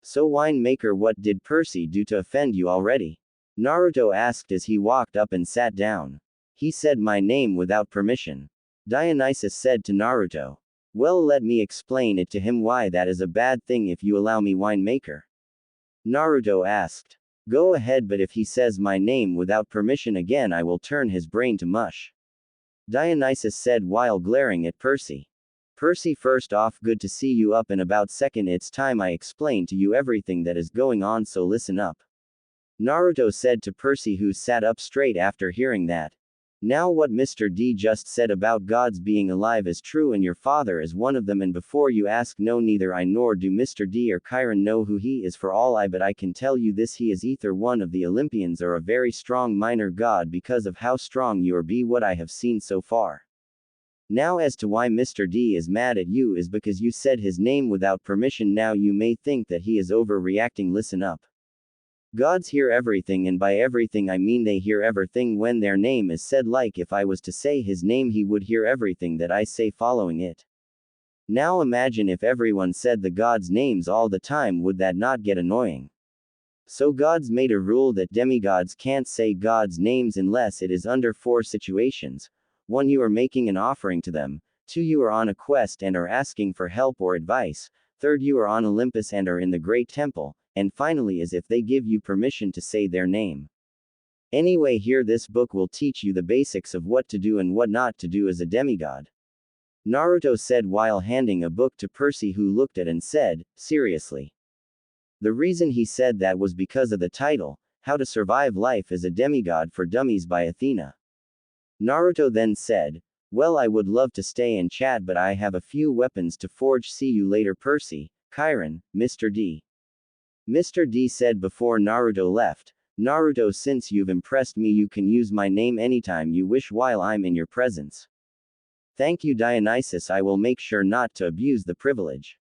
"So winemaker, what did Percy do to offend you already?" Naruto asked as he walked up and sat down. "He said my name without permission." Dionysus said to Naruto. "Well, let me explain it to him why that is a bad thing if you allow me, winemaker." Naruto asked. "Go ahead, but if he says my name without permission again I will turn his brain to mush," Dionysus said while glaring at Percy. Percy, first off, good to see you up and about. Second, it's time I explain to you everything that is going on, so listen up. Naruto said to Percy, who sat up straight after hearing that. Now what Mr. D just said about gods being alive is true, and your father is one of them, and before you ask, no, neither I nor do Mr. D or Chiron know who he is for all I, but I can tell you this: he is either one of the Olympians or a very strong minor god, because of how strong you are, be what I have seen so far. Now as to why Mr. D is mad at you is because you said his name without permission. Now you may think that he is overreacting. Listen up. Gods hear everything, and by everything I mean they hear everything when their name is said. Like if I was to say his name, he would hear everything that I say following it. Now imagine if everyone said the gods' names all the time, would that not get annoying? So gods made a rule that demigods can't say gods' names unless it is under 4 situations. 1. You are making an offering to them. 2. You are on a quest and are asking for help or advice. 3. You are on Olympus and are in the Great Temple. And finally is if they give you permission to say their name. Anyway, here this book will teach you the basics of what to do and what not to do as a demigod. Naruto said while handing a book to Percy, who looked at and said, seriously. The reason he said that was because of the title, How to Survive Life as a Demigod for Dummies by Athena. Naruto then said, well, I would love to stay and chat, but I have a few weapons to forge. See you later, Percy, Chiron, Mr. D. Mr. D said before Naruto left. Naruto, since you've impressed me, you can use my name anytime you wish while I'm in your presence. Thank you, Dionysus, I will make sure not to abuse the privilege.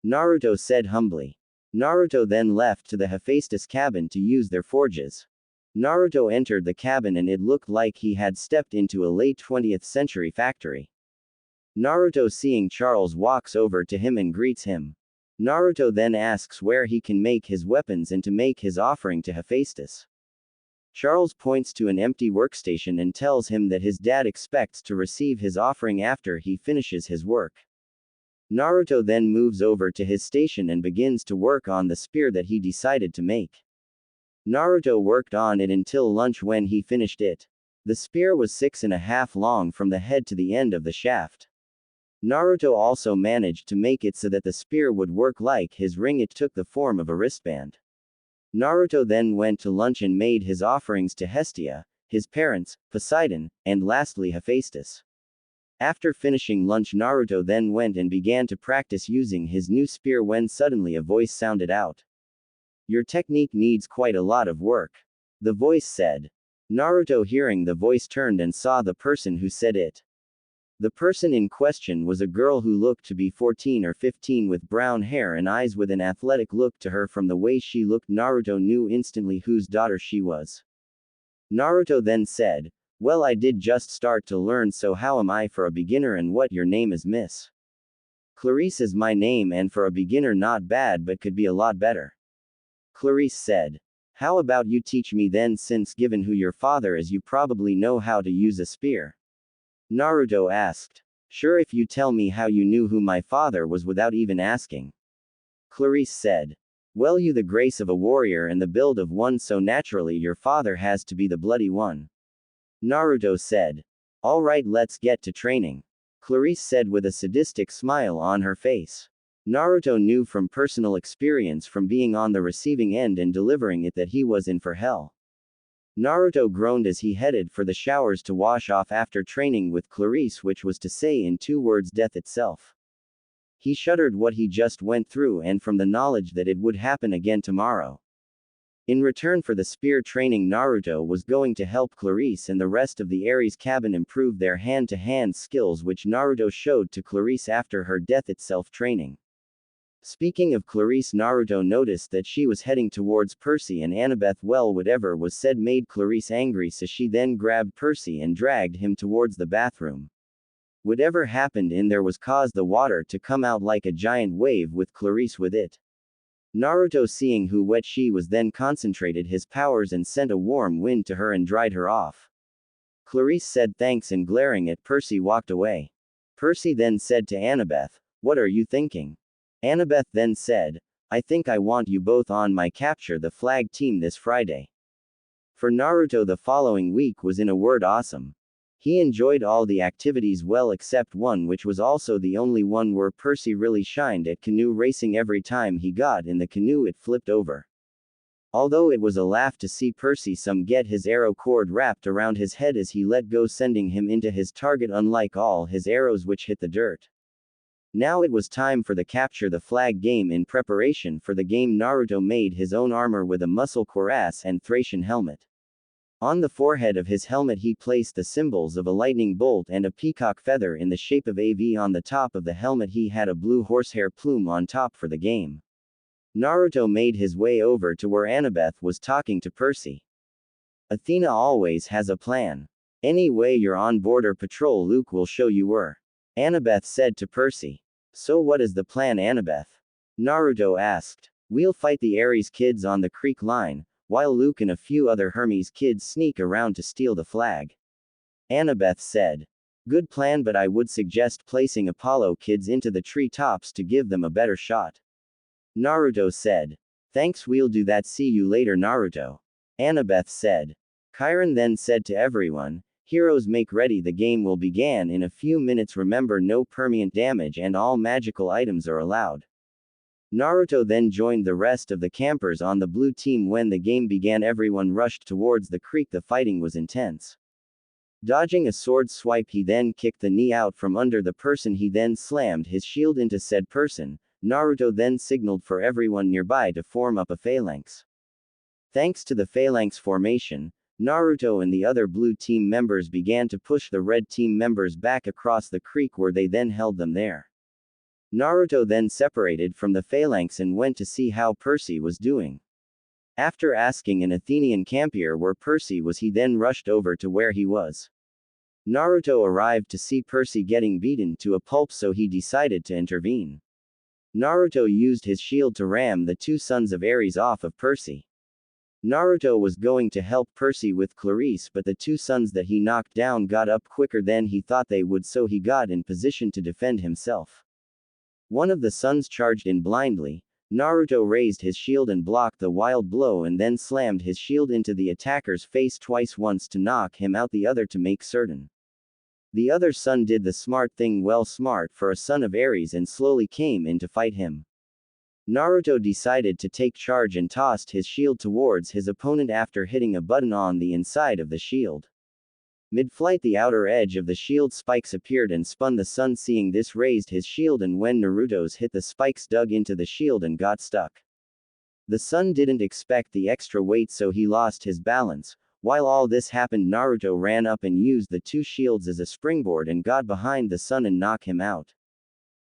Naruto said humbly. Naruto then left to the Hephaestus cabin to use their forges. Naruto entered the cabin and it looked like he had stepped into a late 20th century factory. Naruto, seeing Charles, walks over to him and greets him. Naruto then asks where he can make his weapons and to make his offering to Hephaestus. Charles points to an empty workstation and tells him that his dad expects to receive his offering after he finishes his work. Naruto then moves over to his station and begins to work on the spear that he decided to make. Naruto worked on it until lunch when he finished it. The spear was 6.5 long from the head to the end of the shaft. Naruto also managed to make it so that the spear would work like his ring. It took the form of a wristband. Naruto then went to lunch and made his offerings to Hestia, his parents, Poseidon, and lastly Hephaestus. After finishing lunch, Naruto then went and began to practice using his new spear when suddenly a voice sounded out. Your technique needs quite a lot of work. The voice said. Naruto, hearing the voice, turned and saw the person who said it. The person in question was a girl who looked to be 14 or 15 with brown hair and eyes with an athletic look to her. From the way she looked, Naruto knew instantly whose daughter she was. Naruto then said, well, I did just start to learn, so how am I for a beginner? And what your name is? Miss Clarice is my name, and for a beginner not bad, but could be a lot better. Clarice said. How about you teach me then, since given who your father is you probably know how to use a spear? Naruto asked. Sure, if you tell me how you knew who my father was without even asking. Clarice said. Well, you the grace of a warrior and the build of one, so naturally your father has to be the bloody one. Naruto said. Alright, let's get to training. Clarice said with a sadistic smile on her face. Naruto knew from personal experience from being on the receiving end and delivering it that he was in for hell. Naruto groaned as he headed for the showers to wash off after training with Clarice, which was to say in 2 words, death itself. He shuddered what he just went through and from the knowledge that it would happen again tomorrow. In return for the spear training, Naruto was going to help Clarice and the rest of the Aries cabin improve their hand-to-hand skills, which Naruto showed to Clarice after her death itself training. Speaking of Clarice, Naruto noticed that she was heading towards Percy and Annabeth. Well, whatever was said made Clarice angry, so she then grabbed Percy and dragged him towards the bathroom. Whatever happened in there was caused the water to come out like a giant wave with Clarice with it. Naruto, seeing how wet she was, then concentrated his powers and sent a warm wind to her and dried her off. Clarice said thanks and glaring at Percy walked away. Percy then said to Annabeth, what are you thinking? Annabeth then said, I think I want you both on my Capture the Flag team this Friday. For Naruto, the following week was in a word awesome. He enjoyed all the activities well except one, which was also the only one where Percy really shined at canoe racing. Every time he got in the canoe it flipped over. Although it was a laugh to see Percy some get his arrow cord wrapped around his head as he let go, sending him into his target unlike all his arrows which hit the dirt. Now it was time for the capture the flag game. In preparation for the game, Naruto made his own armor with a muscle cuirass and Thracian helmet. On the forehead of his helmet he placed the symbols of a lightning bolt and a peacock feather in the shape of a V. On the top of the helmet he had a blue horsehair plume on top for the game. Naruto made his way over to where Annabeth was talking to Percy. Athena always has a plan. Any way you're on border patrol, Luke will show you where. Annabeth said to Percy. So what is the plan, Annabeth? Naruto asked. We'll fight the Ares kids on the creek line, while Luke and a few other Hermes kids sneak around to steal the flag. Annabeth said. Good plan, but I would suggest placing Apollo kids into the tree tops to give them a better shot. Naruto said. Thanks, we'll do that. See you later, Naruto. Annabeth said. Chiron then said to everyone, heroes, make ready, the game will begin in a few minutes. Remember, no permanent damage and all magical items are allowed. Naruto then joined the rest of the campers on the blue team. When the game began, everyone rushed towards the creek. The fighting was intense. Dodging a sword swipe, he then kicked the knee out from under the person. He then slammed his shield into said person. Naruto then signaled for everyone nearby to form up a phalanx. Thanks to the phalanx formation, Naruto and the other blue team members began to push the red team members back across the creek, where they then held them there. Naruto then separated from the phalanx and went to see how Percy was doing. After asking an Athenian campier where Percy was, he then rushed over to where he was. Naruto arrived to see Percy getting beaten to a pulp, so he decided to intervene. Naruto used his shield to ram the two sons of Ares off of Percy. Naruto was going to help Percy with Clarice, but the two sons that he knocked down got up quicker than he thought they would, so he got in position to defend himself. One of the sons charged in blindly. Naruto raised his shield and blocked the wild blow and then slammed his shield into the attacker's face twice, once to knock him out, the other to make certain. The other son did the smart thing, well, smart for a son of Ares, and slowly came in to fight him. Naruto decided to take charge and tossed his shield towards his opponent after hitting a button on the inside of the shield. Mid-flight, the outer edge of the shield spikes appeared and spun. The son, seeing this, raised his shield, and when Naruto's hit, the spikes dug into the shield and got stuck. The son didn't expect the extra weight, so he lost his balance. While all this happened, Naruto ran up and used the two shields as a springboard and got behind the son and knocked him out.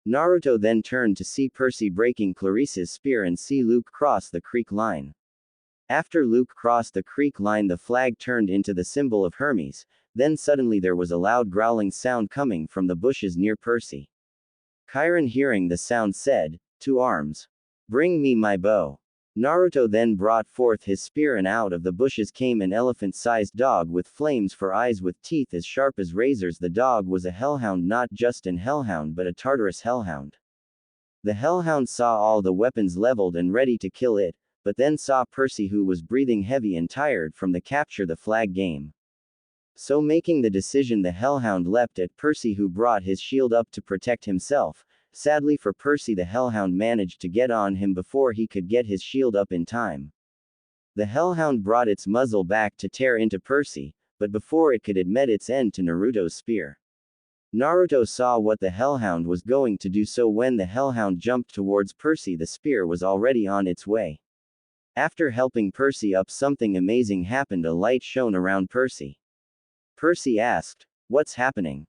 Naruto then turned to see Percy breaking Clarice's spear and see Luke cross the creek line. After Luke crossed the creek line, the flag turned into the symbol of Hermes. Then suddenly there was a loud growling sound coming from the bushes near Percy. Chiron, hearing the sound, said, "To arms. Bring me my bow." Naruto then brought forth his spear, and out of the bushes came an elephant-sized dog with flames for eyes, with teeth as sharp as razors. The dog was a hellhound, not just an hellhound but a Tartarus hellhound. The hellhound saw all the weapons leveled and ready to kill it, but then saw Percy, who was breathing heavy and tired from the capture the flag game. So making the decision, the hellhound leapt at Percy, who brought his shield up to protect himself. Sadly for Percy, the hellhound managed to get on him before he could get his shield up in time. The hellhound brought its muzzle back to tear into Percy, but before it could admit its end to Naruto's spear. Naruto saw what the hellhound was going to do, so when the hellhound jumped towards Percy, the spear was already on its way. After helping Percy up, something amazing happened. A light shone around Percy. Percy asked, "What's happening?"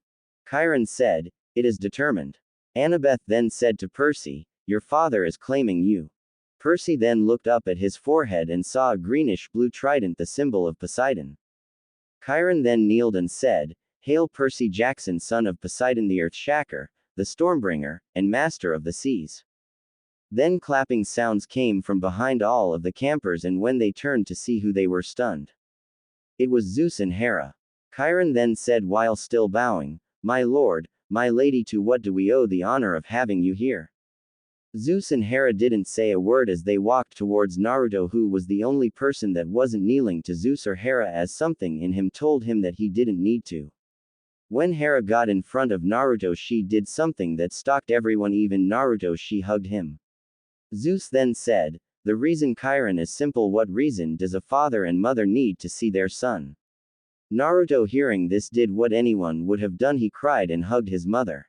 Chiron said, "It is determined." Annabeth then said to Percy, "Your father is claiming you." Percy then looked up at his forehead and saw a greenish-blue trident, the symbol of Poseidon. Chiron then kneeled and said, "Hail Percy Jackson, son of Poseidon, the Earth-shaker, the Stormbringer, and master of the seas." Then clapping sounds came from behind all of the campers, and when they turned to see who, they were stunned. It was Zeus and Hera. Chiron then said while still bowing, "My lord, my lady, to what do we owe the honor of having you here?" Zeus and Hera didn't say a word as they walked towards Naruto, who was the only person that wasn't kneeling to Zeus or Hera, as something in him told him that he didn't need to. When Hera got in front of Naruto, she did something that shocked everyone, even Naruto. She hugged him. Zeus then said, "The reason, Chiron, is simple. What reason does a father and mother need to see their son?" Naruto, hearing this, did what anyone would have done. He cried and hugged his mother.